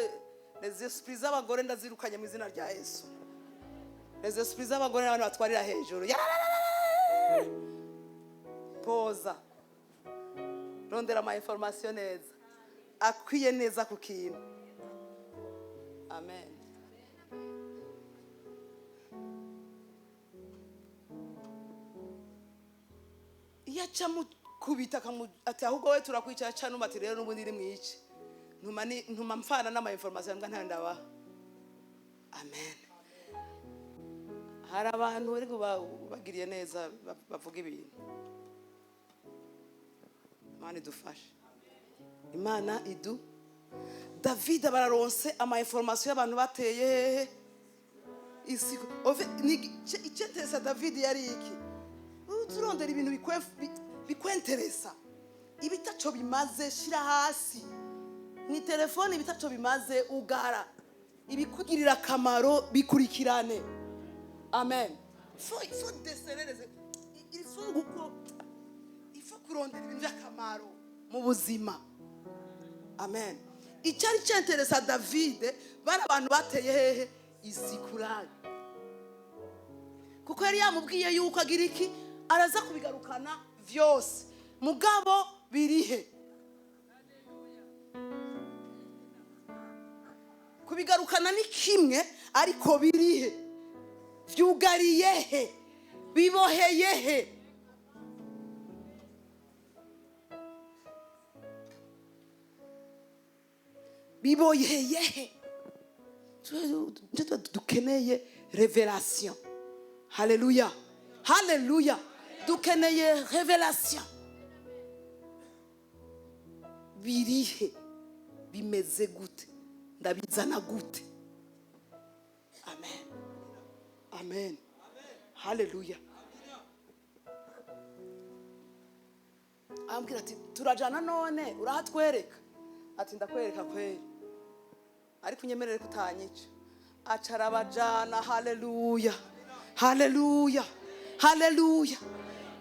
les esprits z'abagore ndazirukanye mu izina rya Yesu. Les esprits z'abagore n'abantu batwarira hejuru. Poza. Rondera ama information neza. Akwiye neza ku kintu. Amen. Yacha mukubita ati ahubwo we turakwicara cyane umati rero n'ubundi iri mwice. Ntuma mfana n'ama information mbwa nta ndabaha. Amen. Hari abantu bari bagiriye neza bavuga ibintu. Imana idufashe. Imana idu. Davidi bararonse ama information y'abantu bateye isi. Icyenteresa Davidi yari iki? Turondera ibintu bikwenteresa. Ibitaco bimaze shira hasi. Ni telefone ibitaco bimaze ugara. Ibikugirira akamaro bikurikirane. Amen. Il faut déceler il faut kurondera ibintu by'akamaro mu buzima. Amen. Icyari cyenteresa Davide bari abantu bateye hehe Isikulagi. Kuko yari yamubwiye yuko agira iki araza kubigarukana vyose. Mugabo birihe. Kubigarukana ni kimwe ariko birihe. Vyugariye he. Biboheye he. Biboheye he. Dukeneye révélation. Hallelujah. Hallelujah. Dukeneye révélation. Birihe. Bimeze gute. Ndabizana gute. Amen. Amen. Hallelujah. Ambwira ati turajana none urahatwereka. Ati ndakwereka kweli. Ariko unyemerere kutanyica. Acarabajana. Hallelujah. Hallelujah. Hallelujah.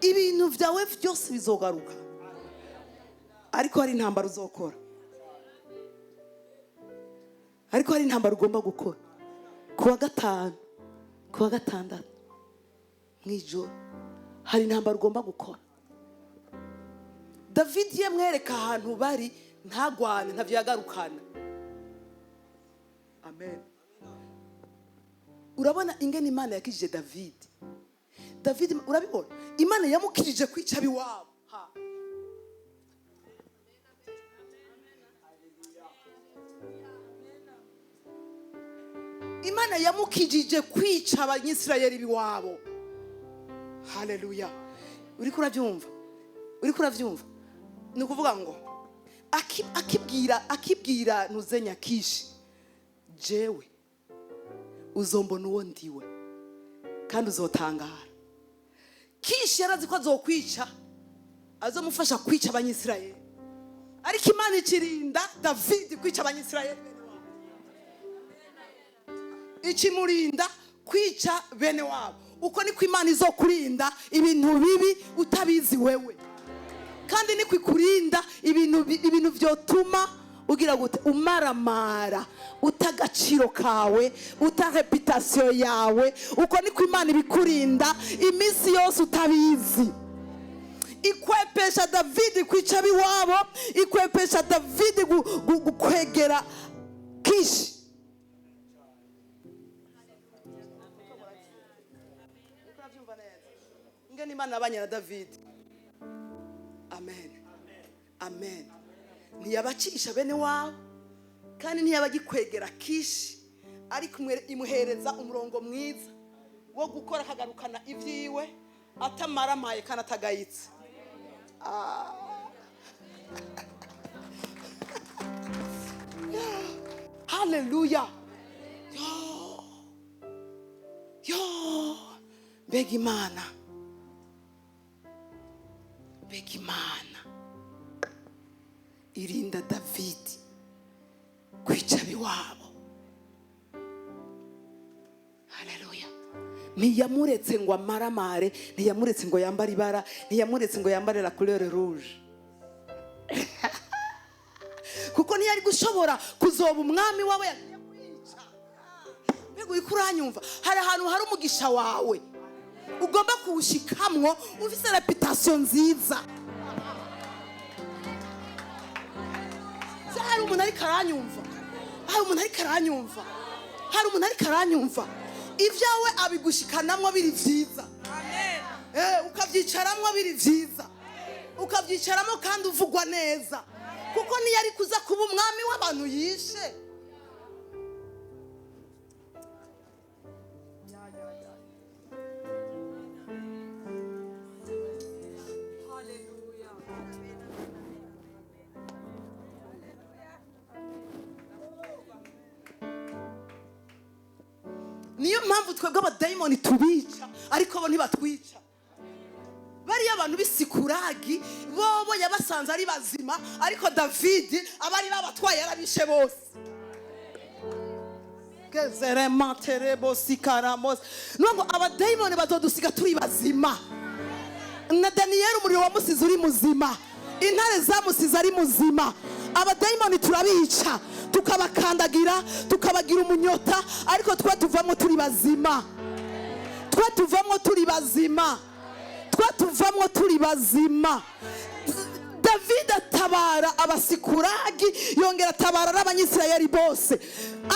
Ibintu vyawe vyose bizogaruka. Ariko hari intambara uzokora. Ariko hari intambara ugomba gukora. Kuwa gatandatu mwijoro hari intambara ugomba gukora. Davidi yamwereka ahantu bari ntagwane ntavyo yagarukana. Amen. Urabona ingene Imana yakijije Davidi. Davidi urabibona Imana yamukirije kwica biwabo. Imana yamukijije kwica abanyisirayeli biwabo. Hallelujah. Uriko uravyumva? Ni ukuvuga ngo akibwira ntuzenya kishi jewe uzombona uwo ndiwe. kandi uzotangara. Kishi yarazi ko azokwica, azomufasha kwica abanyisirayeli, ariko Imana ikirinda Davidi kwica abanyisirayeli bene wabo, ikimurinda kwica bene wabo. Uko niko Imana izokurinda ibintu bibi utabizi wewe, kandi niko ikurinda ibintu vyotuma ugira gute umaramara, utagaciro kawe, uta reputation yawe. Uko niko Imana ibikurinda iminsi yose utabizi. Ikwepesha Davidi kwica biwabo, ikwepesha Davidi gukwegera Kishi. Ngeni Imana abanye na Davidi. Amen, amen. Ntiyabacisha bene wabo, kandi ntiyabagikwegera Kishi, ariko imuhereza umurongo mwiza wo gukora akagarukana ivyiwe atamaramaye kandi atagayitse. Hallelujah. Yo, mbega Imana, mbega Imana irinda Davidi kwica biwabo. Haleluya. Ntiyamuretse ngo amaramare, ntiyamuretse ngo yambare ibara, ntiyamuretse ngo yambare la couleur rouge. Kuko ntiyari gushobora kuzoba umwami wawe yagiye kwica. Mbega uri kuranyumva? Hari ahantu hari umugisha wawe ugomba kuwushikamwo ufise reputation nziza. Hari umuntu ari karanyumva, hari umuntu ari karanyumva, hari umuntu ari karanyumva. Ivyawe abigushikanamwo biri vyiza. Amen. Ukavyicaramwo biri vyiza, ukavyicaramwo kandi uvugwa neza. Kuko niyari kuza kuba umwami w'abantu yishe. Niyo mpamvu twebwe abadayimoni tubica, ariko bo ntibatwica. Bariya abantu bisikuragi bobo yabasanze ari bazima, ariko Davidi abari babatwaye yarabishe bose. Gezere materebo sikaramos. Nubwo abadayimoni bazodusiga turi bazima. Na Daniel umuriro wamusize uri muzima, intare zamusize ari muzima. Abadayimoni turabica, tukabakandagira, tukabagira umunyota, ariko twa tuvamo turi bazima. Twa tuvamo turi bazima. Twa tuvamo turi bazima. Davidi atabara abasikuragi, yongera atabara n'abanyisirayeli bose.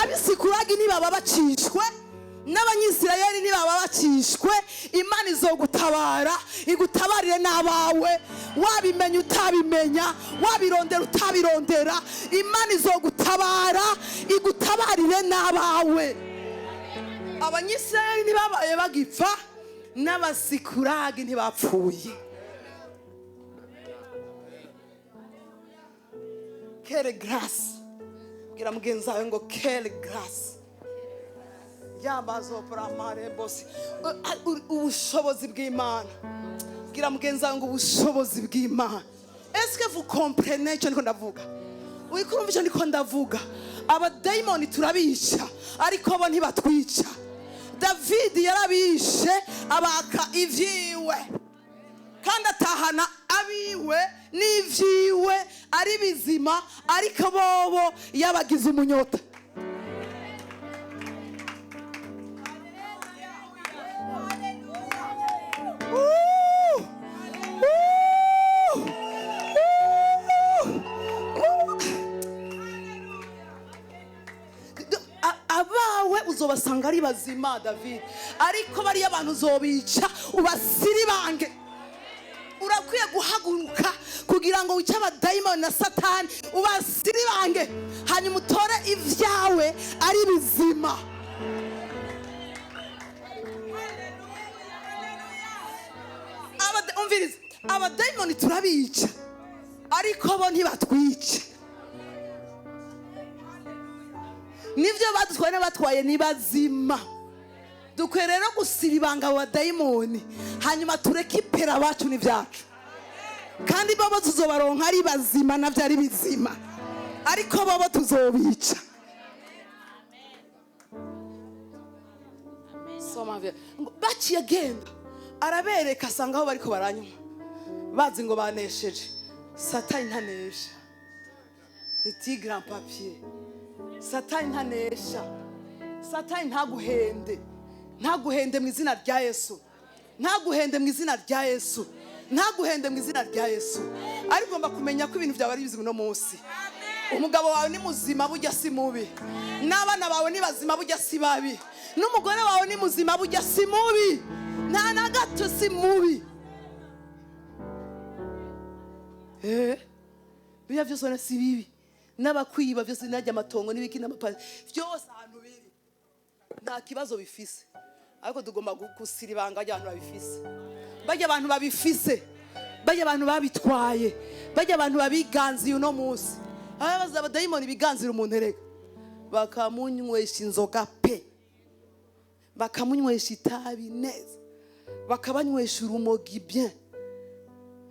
Abisikuragi nibaba bacishwe, n'abanyisirayeli nibaba bacishwe, Imana izogutabara, igutabarire n'abawe. Wabimenya utabimenya, wabirondera utabirondera, Imana izogutabara, igutabarire n'abawe. Abanyisirayeli ntibabaye bagipfa, n'abasikuragi ntibapfuye. Quelle grâce. Gira mugenzi wawe ngo quelle grâce. Yabazo pramare bosi. Ubushobozi bw'Imana. Gira mugenzi wawe ngo ubushobozi bw'Imana. Est-ce que vous comprenez icyo ndiko ndavuga? Wikurumva icyo ndiko ndavuga? Abadayimoni turabica, ariko bo ntibatwica. Davidi yarabishe abaka ivyiwe, kandi atahana abiwe n'ivyiwe ari bizima, ariko bobo yabagize umunyota. Abawe uzobasanga ari bazima David, ariko bari abantu uzobica ubasiribange. Urakwiye guhaguruka kugira ngo wice abadayimoni na Satani, ubasiribange, hanyuma utore ivyawe ari bizima. Umviriza, abadayimoni turabica, ariko bo ntibatwica. Nivyo badutwaye n'abatwaye ni bazima. dukwiye rero gusiba ibanga wa dayimoni hanyuma tureke ipera abacu n'ibyacu kandi bobo tuzobaronka ari bazima navyo ari bizima ariko bobo tuzobica. Baciye agenda arabereka asanga aho bariko baranywa bazi ngo banesheje. Satani ntanesha, ni tigre en papier. Satani ntanesha, Satani ntaguhende, ntaguhende mu izina rya Yesu, ntaguhende mu izina rya Yesu, ntaguhende mu izina rya Yesu. Ariko ugomba kumenya ko ibintu byawe ari bizima no munsi. Umugabo wawe ni muzima burya si mubi, n'abana bawe ni bazima burya si babi, n'umugore wawe ni muzima burya si mubi, nta na gato si mubi. Biya vyose si bibi, n'abakwiba vyose najya amatongo n'ibiki n'amapasi vyose ahantu biri nta kibazo bifise. Ariko tugomba gusira ibanga ry'abantu babifise, bajya abantu babifise, bajya abantu babitwaye, bajya abantu babiganziye uno munsi. Abaza abadayimoni biganzira umuntu erega bakamunywesha inzoga pe, bakamunywesha itabi neza, bakabanywesha urumogi bien.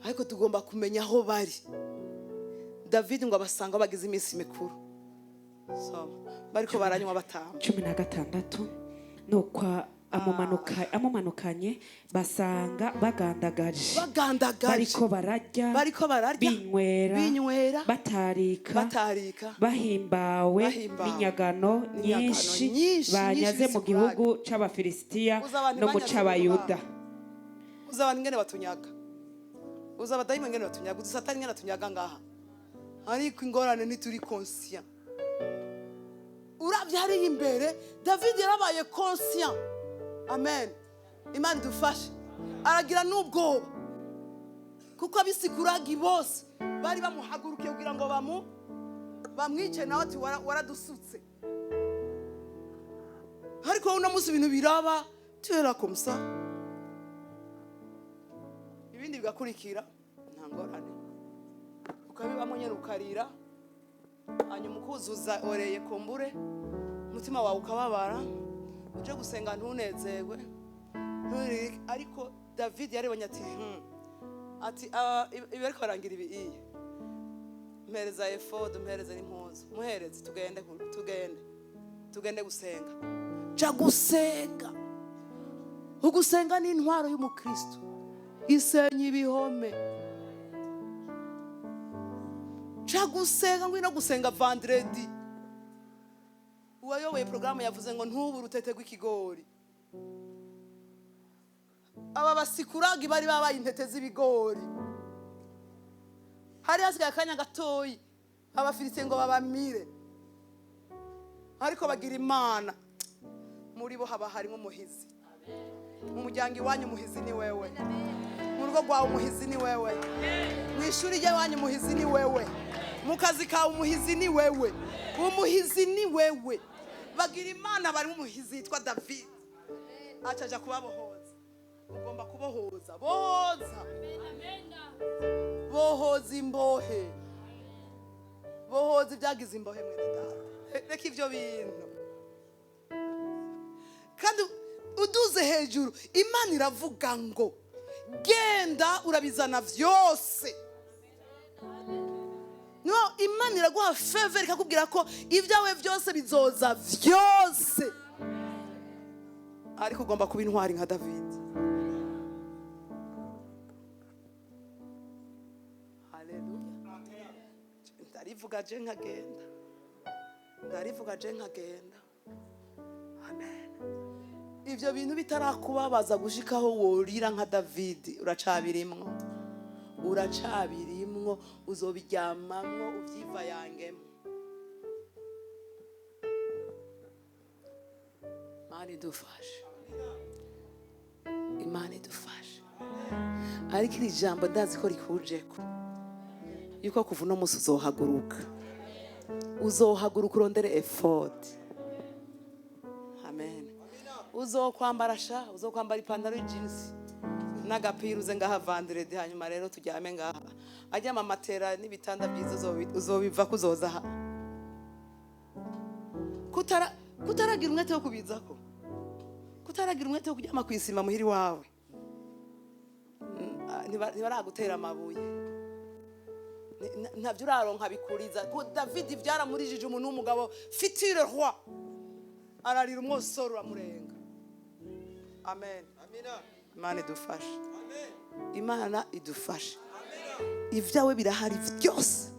Ariko tugomba kumenya aho bari. Davidi ngo abasanga bagize iminsi mikuru, so bariko baranywa batamba. 16 nuko amumanukanye basanga bagandagaje bariko bararya binywera batarika bahimbawe n'inyagano nyinshi banyaze mu gihugu c'abafilisitiya no mu c'abayuda. Uzabana ingene batunyaga, uzabadayimoni ingene batunyaga, Satani ingene atunyaga ngaha. Ariko ingorane ntituri conscient. Uravye hari imbere Davidi yarabaye conscient. Amen. Imana dufashe. Aragira n'ubwoba kuko abisiguragi bose bari bamuhagurukiye kugira ngo bamwice nawe ati waradusutse. Ariko uno munsi ibintu biraba tera komsa, ibindi bigakurikira nta ngorane. Ukabibamo nyene ukarira hanyuma ukuzuza oreye kumbure umutima wawe ukababara uje gusenga ntunezerwe. Ariko Davidi yarebanye ati ibi ariko barangira ibi mpereza efod mpereza n'impuzu muhereze tugende gusenga. Ja gusenga, ugusenga ni intwaro y'umukristo isenya ibihome. Ja gusenga ngwino gusenga vendredi. Uwayoboye programu yavuze ngo ntubu rutete rw'ikigori. Aba basikuragi bari babaye intete z'ibigori, hari hasigaye akanya gatoyi abafiliste ngo babamire. Ariko bagira Imana, muri bo haba harimo umuhizi. Mu muryango iwanyu umuhizi ni wewe, mu rugo rwawe umuhizi ni wewe, mu ishuri ry'iwanyu umuhizi ni wewe, mu kazi kawe umuhizi ni wewe, umuhizi ni wewe. Bagira Imana bari mu muhizi yitwa Davidi, acaja kubabohoza. Ugomba kubohoza, bohoza imbohe, bohoza ibyagize imbohe mwene data. Reka ivyo bintu kandi uduze hejuru. Imana iravuga ngo genda urabizana vyose. No, Imana iraguha favor ikakubwira ko ibyawe byose bizoza vyose. Ariko ugomba kuba intwari nka Davidi. Haleluya. Ndarivuga je nkagenda. Amen. Ivyo bintu bitarakubabaza gushikaho worira nka Davidi, uracabirimwo uzobiryamamwo uvyiva yangemo. Imana idufashe. Ariko iri jambo ndazi ko rikujeko yuko kuva uno munsi uzohaguruka urondere effort. Amen. Uzokwambara ipantaro y'jeans n'agapira uze ngaha vendredi, hanyuma rero tujyame ngaha ajya matera n'ibitanda byiza uzobiva kuzoza kutaragira umwete wo kubizako, utaragira umwete wo kuryama kwisima muhiri wawe ntibaragutera amabuye ntabyo uraronka bikuriza ko Davidi byaramurijije umuntu w'umugabo fitire roi ararira umwosoro uramurenga. Amen. Imana idufashe. Imana idufashe. Ibyawe birahari vyose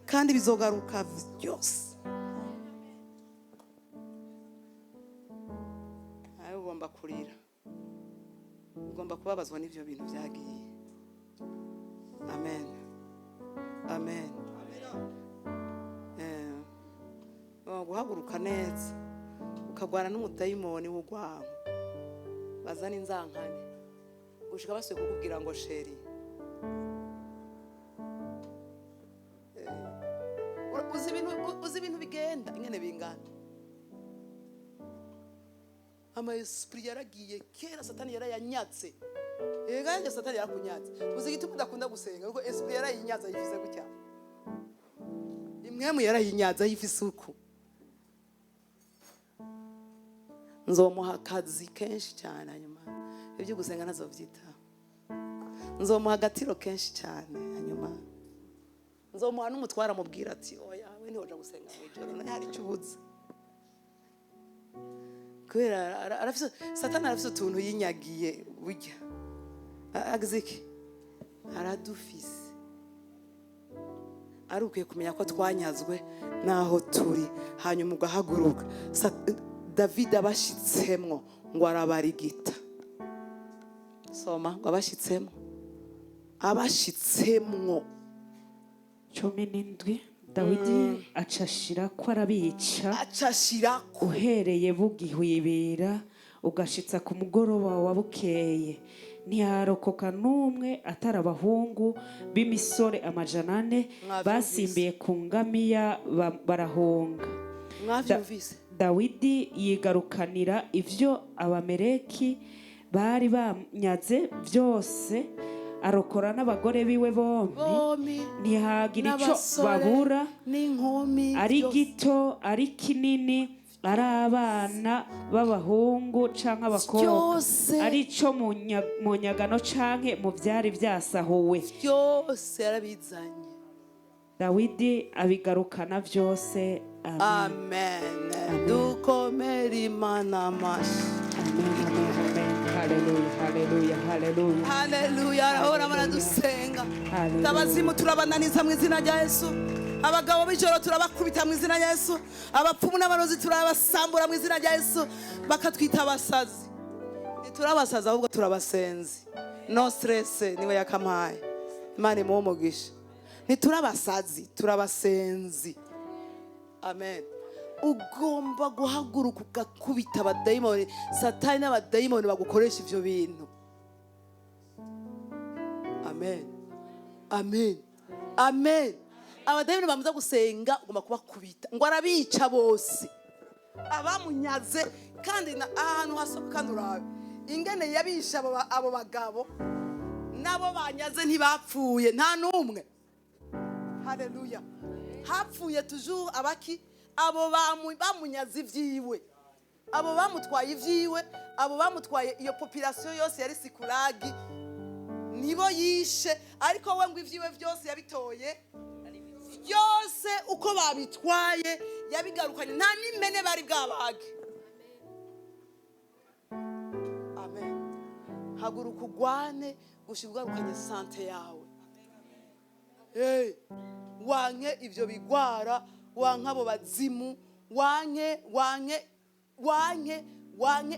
kandi bizogaruka vyose. Ayo ugomba kurira, ugomba kubabazwa n'ivyo bintu vyagiye. Amen. Amen. Guhaguruka neza ukagwana n'umudayimoni w'ugwango bazana inzankane gushika basuye kukubwira ngo sheri uzi ibintu bigenda ingene bingana. Ama esprit yaragiye kera Satani yarayanyatse. Ega Satani yarakunyatse. Uzi igituma udakunda gusenga kuko esprit yarayinyaza yifize gutya. Mpwemu yarayinyaza yifise uko. Nzomuha akazi kenshi cyane hanyuma ibyo gusenga nazovyita. Nzomuha agatiro kenshi cyane hanyuma nzomuha n'umutwara mubwira ati oya we ntiwoja gusenga mwijoro na hari cyubuze. Kubera arafise Satani arafise utuntu yinyagiye burya agiziki aradufise arukwiye kumenya ko twanyazwe naho turi hanyuma ugahaguruka. Davidi abashitsemwo ngo arabarigita. Soma ngo abashitsemwo 17 Davidi acashira ko arabica uhereye bugihwibira ugashitsa ku mugoroba wa bukeye ntiharokoka n'umwe atari abahungu b'imisore 400 basimbiye ku ngamiya barahunga. Davidi yigarukanira ivyo abameleki bari banyaze vyose arokora n'abagore biwe bombi ntihagira ico babura ari gito ari kinini ari abana b'abahungu canke abakobwa ari ico mu nyagano canke mu vyari vyasahuwe byose yarabizanye. Davidi abigarukana vyose. Amen. Dukomere Imana amashi. Haleluya. Arahora baradusenga. Abazimu turabananiza mu izina rya Yesu. Abagabo b'ijoro turabakubita mu izina rya Yesu. Abapfumu n'abarozi turabasambura mu izina rya Yesu. Bakatwita abasazi. Ntiturabasaza ahubwo turabasenzi. No stress niwe yakamaye. Imana imuhe umugisha. Ntiturabasazi turabasenzi. Amen. Ugomba guhaguruka ugakubita abadayimoni. Satani n'abadayimoni bagukoresha ivyo bintu. Amen. Abadayimoni bamuza gusenga ugomba kubakubita ngo arabica bose abamunyaze kandi ahantu hasohoka kandi urabe ingene yabisha abo bagabo nabo banyaze ntibapfuye nta numwe. Haleluya. Hapfuye toujours abaki abo bamunyaze ivyiwe, abo bamutwaye ivyiwe, abo bamutwaye iyo population yose yari sikuragi nibo yishe. Ariko we ngo ivyiwe vyose yabitoye byose uko babitwaye yabigarukanye nta nimene bari bwabage. Amen. Haguruka ugwane gushibugarukanye sante yawe. Wanke ivyo bigwara, wanke abo bazimu, wanke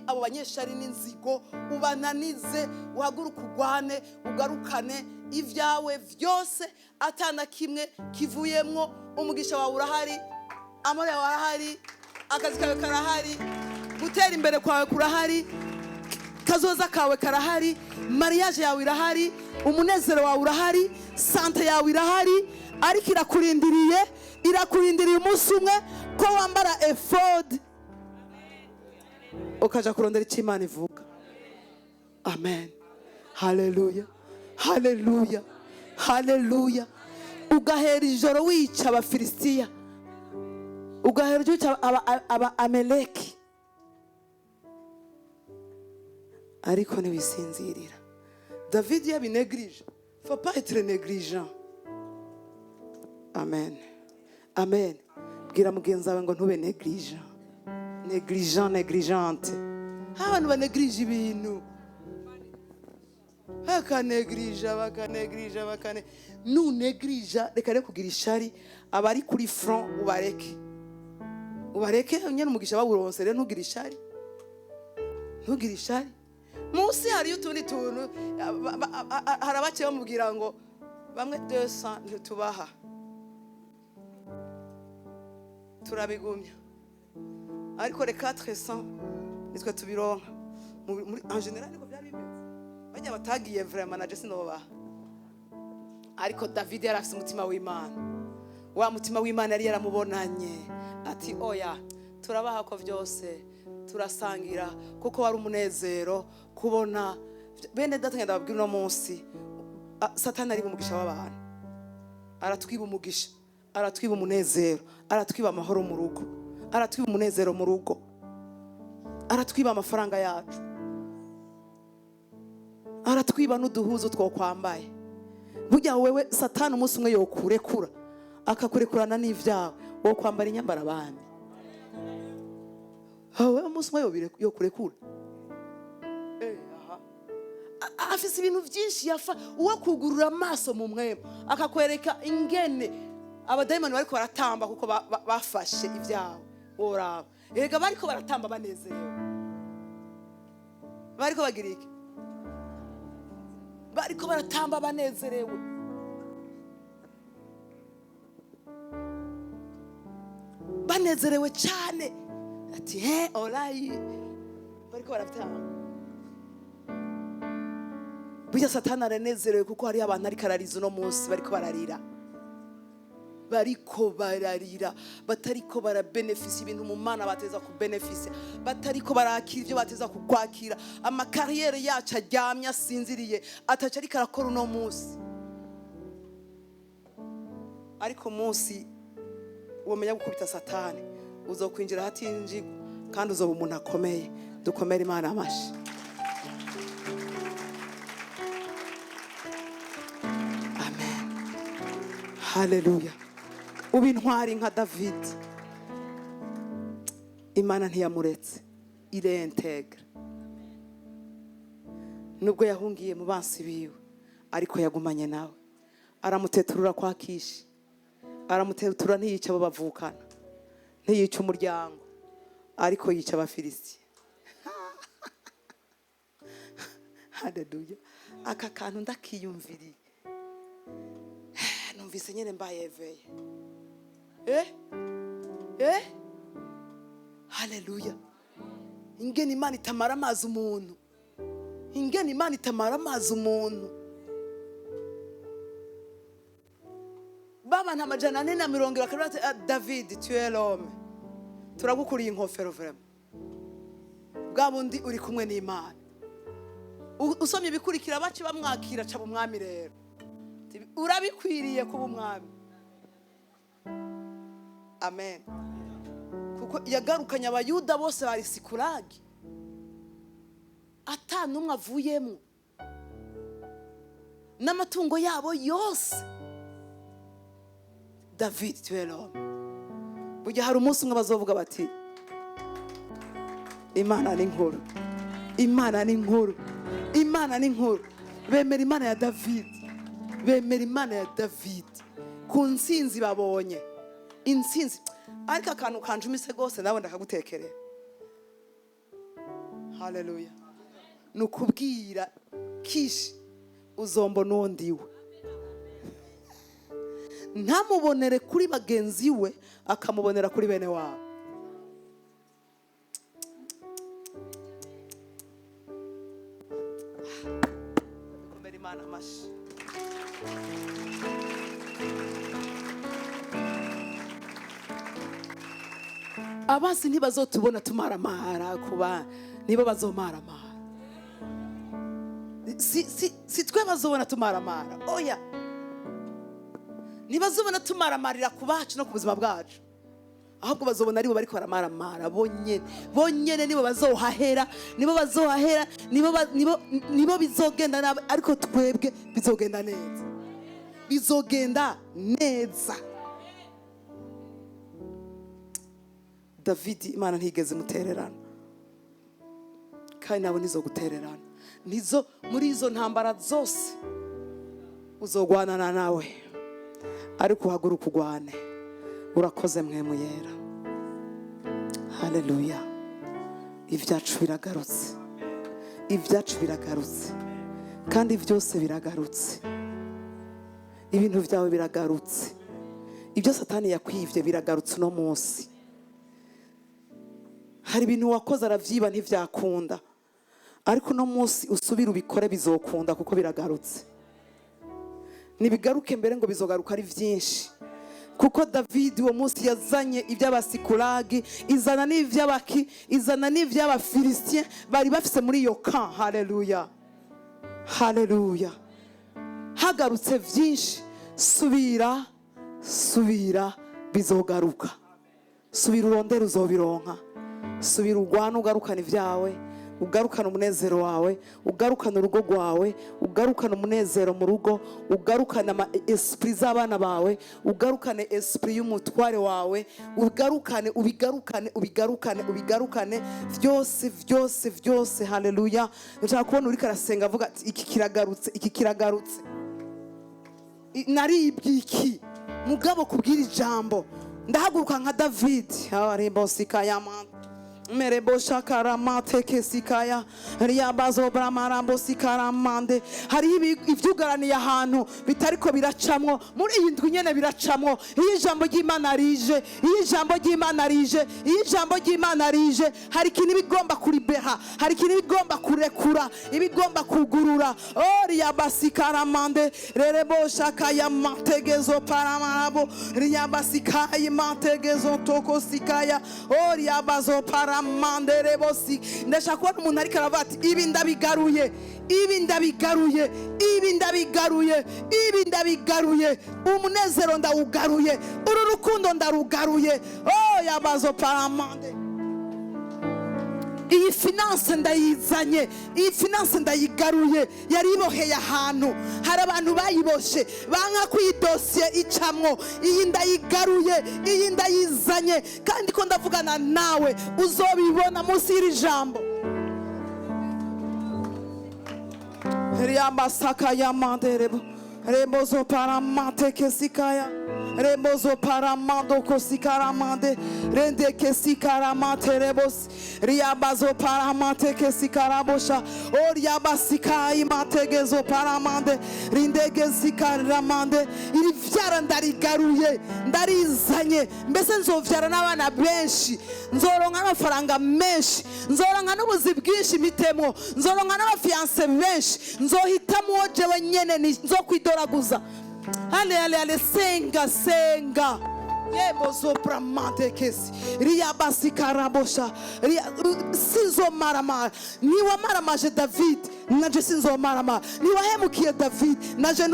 abo banyeshari n'inzigo, ubananize, uhaguruka ugwane, ugarukane ivyawe vyose atana kimwe kivuyemwo. Umugisha wawe urahari, amore yawe arahari, akazi kawe karahari, gutera imbere kwawe kurahari, kazoza kawe karahari, mariage yawe irahari, umunezero wawe urahari, sante yawe irahari. Ariko irakurindiriye umunsi umwe ko wambara effort ukaja kurondera icyo Imana ivuga. Amen. Haleluya. Ugahera ijoro wica abafilisitiya, ugahera wica aba ameleki. ariko ntiwisinzirira. Davidi yabinegrije, faut pas être négligent. Amen, amen. Bwira mugenzi wawe ngo ntube négligent. Négligent, négligente. Abantu banegrije ibintu, bakanegrija nunegrija, reka rero kugira ishari. Abari kuri front ubareke nyine umugisha bawuronse. Rero ntugire ishari. Munsi hariyo utundi tuntu, hari abake bamubwira ngo bamwe 200 ntitubaha, turabigumya, ariko le 400 nitwe tubironka. En general niko byari bimeze, bajya batagiye vraiment na Jesse nobaha. Ariko Davidi yari afite umutima w'Imana. Wa mutima w'Imana yari yaramubonanye ati oya, turabaha ko vyose, turasangira, kuko wari umunezero kubona bene data. Ngenda babwira no munsi, Satani ari umugisha w'abantu, aratwiba umugisha, aratwiba umunezero, aratwiba amahoro mu rugo, aratwiba umunezero mu rugo, aratwiba amafaranga yacu, aratwiba n'uduhuzo two kwambaye. Burya wewe Satani umunsi umwe yokurekura, akakurekurana n'ivyawe, wo kwambara inyambara abandi. Wewe umunsi umwe yokurekura. Afise ibintu byinshi yafa, uwo kugurura amaso mu mwema akakwereka ingene abadayimoni bariko baratamba kuko bafashe ivyawe. Woraba erega bariko baratamba banezerewe, bariko bagira iki? Bariko baratamba banezerewe. Banezerewe cyane ati orayi, bariko baratamba. Burya Satani aranezerewe kuko hari abantu ariko arariza uno munsi, bariko bararira, batariko barabenefisi ibintu mu Mana bateza kubenefisi, batariko barakira ibyo bateza kukwakira. Amakariyeri yacu aryamye asinziriye, ataca ariko arakora uno munsi. Ariko munsi womenya gukubita Satani, uzokwinjira hatinjigwa kandi uzoba umuntu akomeye. Dukomere Imana amashi. Haleluya. Uba intwari nka Davidi. Imana ntiyamuretse, ireintegre. Nubwo yahungiye mu bansi biwe, ariko yagumanye nawe. Aramuteturura kwa Kishi, aramuteturura ntiyica abo bavukana, ntiyica umuryango, ariko yica abafilisitiya. Haleluya. Aka kantu ndakiyumviriye, numvise nyene mbaye eveye. Haleluya. Ingene Imana itamara amazi umuntu, ingene Imana itamara amazi umuntu. Baba nta majana 440 bakabati Davidi, tu es l'homme, turagukuriye inkofero vraiment. Bwabundi uri kumwe n'Imana. Usomye ibikurikira baci bamwakira ca umwami rero. Urabikwiriye kuba umwami. Amen. Kuko yagarukanye abayuda bose bari sikuragi, atanumwe avuyemo, n'amatungo yabo yose. Davidi, tu es l'homme. Burya hari umunsi umwe bazovuga bati Imana ni nkuru, Imana ni nkuru, Imana ni nkuru. Bemera Imana ya Davidi, bemera Imana ya Davidi ku nsinzi babonye. Insinzi ariko akantu kanjumise gose nawe ndakagutekerera. Haleluya. Nukubwira Kishi uzombona ondiwe, ntamubonere kuri bagenzi we, akamubonera kuri bene wabo. Dukomere Imana amashi. Abasi ntibazotubona tumaramara kuba nibo bazomaramara. Si twe bazobona tumaramara. Oya. Ntibazobona tumaramarira ku bacu no ku buzima bwacu. ahubwo bazobona aribo bariko baramaramara bonyene nibo bazohahera nibo bizogenda nabi, ariko twebwe bizogenda neza. Davidi Imana ntigeze mutererana, kandi nawe ntizogutererana. Muri izo ntambara zose uzogwanana nawe, ariko uhaguruka ugwane. Urakoze Mpwemu Yera. Haleluya. Ibyacu biragarutse kandi byose biragarutse. Ibintu byawe biragarutse. Ibyo Satani yakwivye biragarutse uno munsi. Hari ibintu wakoze aravyiba ntivyakunda, ariko uno munsi usubira ubikore bizokunda, kuko biragarutse. Nibigaruke mbere ngo bizogaruka ari vyinshi, kuko Davidi uwo munsi yazanye iby'abasikulagi, izana n'ivy'abaki, izana n'ivy'abafilisitien bari bafise muri iyo camp. Haleluya. Hagarutse vyinshi. Subira bizogaruka. Subira urondera uzobironka. Subira ugwana ugarukana ivyawe, ugarukana umunezero wawe, ugarukana urugo rwawe, ugarukana umunezero mu rugo, ugarukana ama esprit z'abana bawe, ugarukane esprit y'umutware wawe, ubigarukane vyose. Haleluya. Nshaka kubona uri karasenga avuga ati iki kiragarutse. Naribye iki mugabo kubwira ijambo. Ndahaguruka nka Davidi. Merebo shakaramate kesikaya riyabazo bramarambo sikaramande. Hari ivyugaraniye ahantu bitariko biracamwo, muri iyi ndwi nyene biracamwo. Iyo ijambo ry'Imana rije, hari ikintu bigomba kuribeha, hari ikintu bigomba kurekura, ibigomba kugurura. Riyabasikaramande rerebo shakaya mategezo paramarabo riyabasikaya mategezo tokosikaya riyabazo para mandere bosi. Ndashaka kubona umuntu ariko aravuga ati ibi ndabigaruye, umunezero ndawugaruye, uru rukundo ndarugaruye. Yabazo paramande. Iyi finance ndayizanye, iyi finance ndayigaruye. Yari iboheye ahantu, hari abantu bayiboshe banka kwidosiye icamwo. Iyi ndayigaruye, iyi ndayizanye, kandi ko ndavugana nawe uzobibona munsi y'iri jambo. Riyamasaka ya manderebo rebozo paramante kesikaya rebozo paramando kosikaramande rende kesikaramate rebos riabazo paramante kesikarabosha oriabasikai mategezo paramande rindegezikaramande. Iri vyara ndarigaruye, ndarizanye. Mbese nzovyara n'abana benshi, nzoronka amafaranga menshi, nzoronka n'ubuzi bwinshi mitemo, nzoronka n'abafiance benshi, nzohitamwo jewe nyene nzokwidoraguza. Ale senga yebo zopramante kesi riyabasi karabosha sinzo marama. Niwa maramaje David naje sinzo marama, niwa hemukiye David naje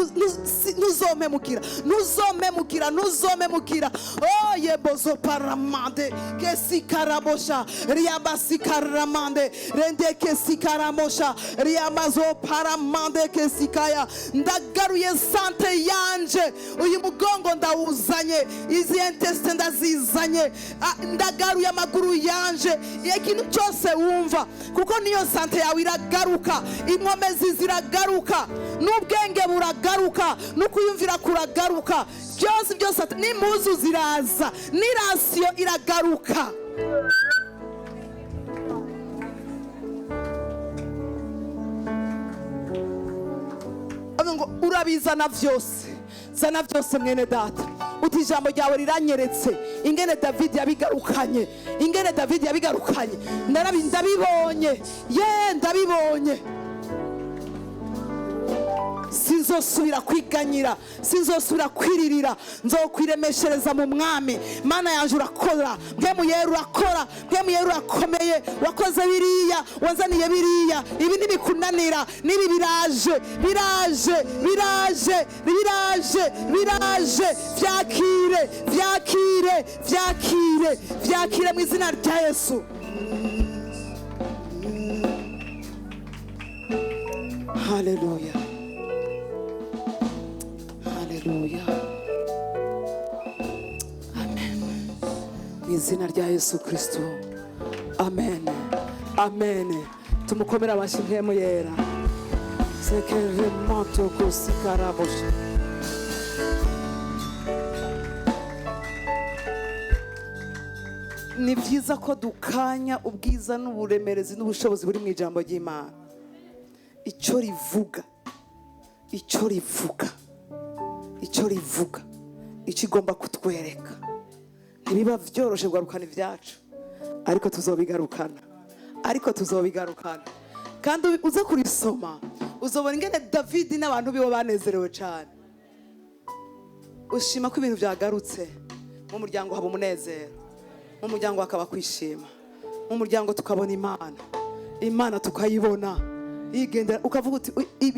nuzomemukira. Yebo zoparamande kesi karabosha riyabasi karamande rende kesi karamosha riyamazo paramande kesi kaya. Ndagaruye sante yanje, uyu mugongo ndawuzanye, izi intestine ndazizanye, ndagaruye amaguru yanje, ikintu cyose wumva, kuko niyo sante yawe iragaruka, inkomezi ziragaruka, n'ubwenge buragaruka, n'ukuyumvira kuragaruka, byose n'impuzu ziraza, n'irasiyo iragaruka. Ngo urabizana vyose, zana vyose mwene data. Uti ijambo ryawe riranyeretse ingene Davidi yabigarukanye, ndabibonye, ndabibonye. sinzosubira kwiganyira, sinzosubira kwiririra, nzokwiremeshereza mu mwami. Mana yanje urakora, Mpwemu Yera urakora, Mpwemu Yera urakomeye, wakoze biriya, wazaniye biriya, ibi ntibikunanira, n'ibi biraje, biraje, biraje, biraje, biraje, vyakire, vyakire, vyakire, vyakire mu izina rya Yesu. Haleluya, haleluya, amen. Mu izina rya Yesu Kristo, amen, amen. Tumukomere amashyi Mpwemu Yera. Sekere moto kusikaraboshe. Ni byiza ko dukanya ubwiza n'uburemerezi n'ubushobozi buri mu ijambo ry'Imana. Icyo rivuga, icyo rivuga, icyo rivuga, icyo igomba kutwereka. Ntibiba byoroshye guharukana ibyacu, ariko tuzobigarukana, ariko tuzobigarukana. Kandi uze kurisoma uzobona ingene Davidi n'abantu biwe banezerewe cyane. Ushima ko ibintu byagarutse mu muryango, haba umunezero mu muryango, hakaba kwishima mu muryango, tukabona Imana, Imana tukayibona yigendera, ukavuga uti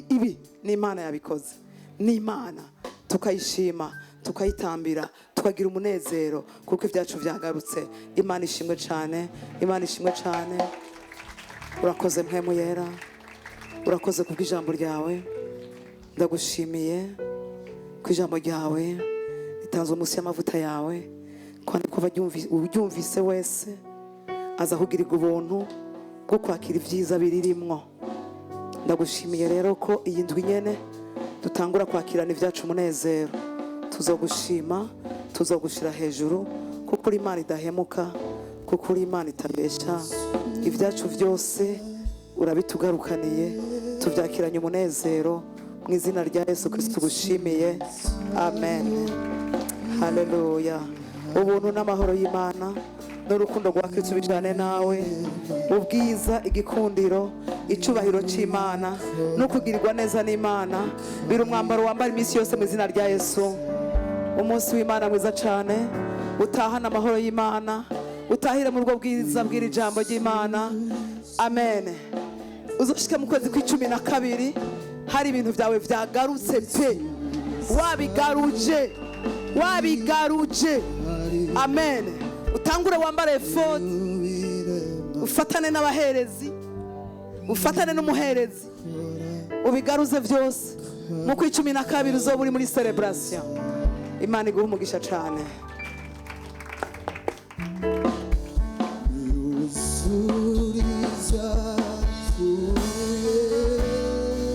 ibi ni Imana yabikoze, ni Imana, tukayishima, tukayitambira, tukagira umunezero kuko ibyacu byagarutse. Imana ishimwe cyane, Imana ishimwe cyane. Urakoze Mpwemu Yera, urakoze kubw'ijambo ryawe. Ndagushimiye ku ijambo ryawe ritanzwe munsi y'amavuta yawe, kandi ko ubyumvise wese aza kugirirwa ubuntu bwo kwakira ibyiza biririmwo. Ndagushimiye rero ko iyi ndwi nyene dutangura kwakirana ibyacu umunezero. Tuzogushima, tuzogushira hejuru kuko uri Imana idahemuka, kuko uri Imana itabesha. Ibyacu byose urabitugarukaniye, tubyakiranye umunezero mu izina rya Yesu Kristo tugushimiye, amen. Haleluya. Ubuntu n'amahoro y'Imana n'urukundo rwa Kristo bijane nawe, ubwiza, igikundiro, icubahiro c'Imana no kugirirwa neza n'Imana biri umwambaro wambara iminsi yose mu izina rya Yesu. Umunsi w'Imana mwiza cyane, utahana amahoro y'Imana, utahire mu rugo bwiza bw'iri jambo ry'Imana, amen. Uzoshike mu kwezi kwa12 hari ibintu byawe byagarutse pe, wabigaruje, wabigaruje, amen. Utangure wambare efod, ufatane n'abaherezi, ufatane n'umuherezi, ubigaruze byose. Mu kwa 12 uzoba uri muri celebration. Imana iguhe umugisha cyane.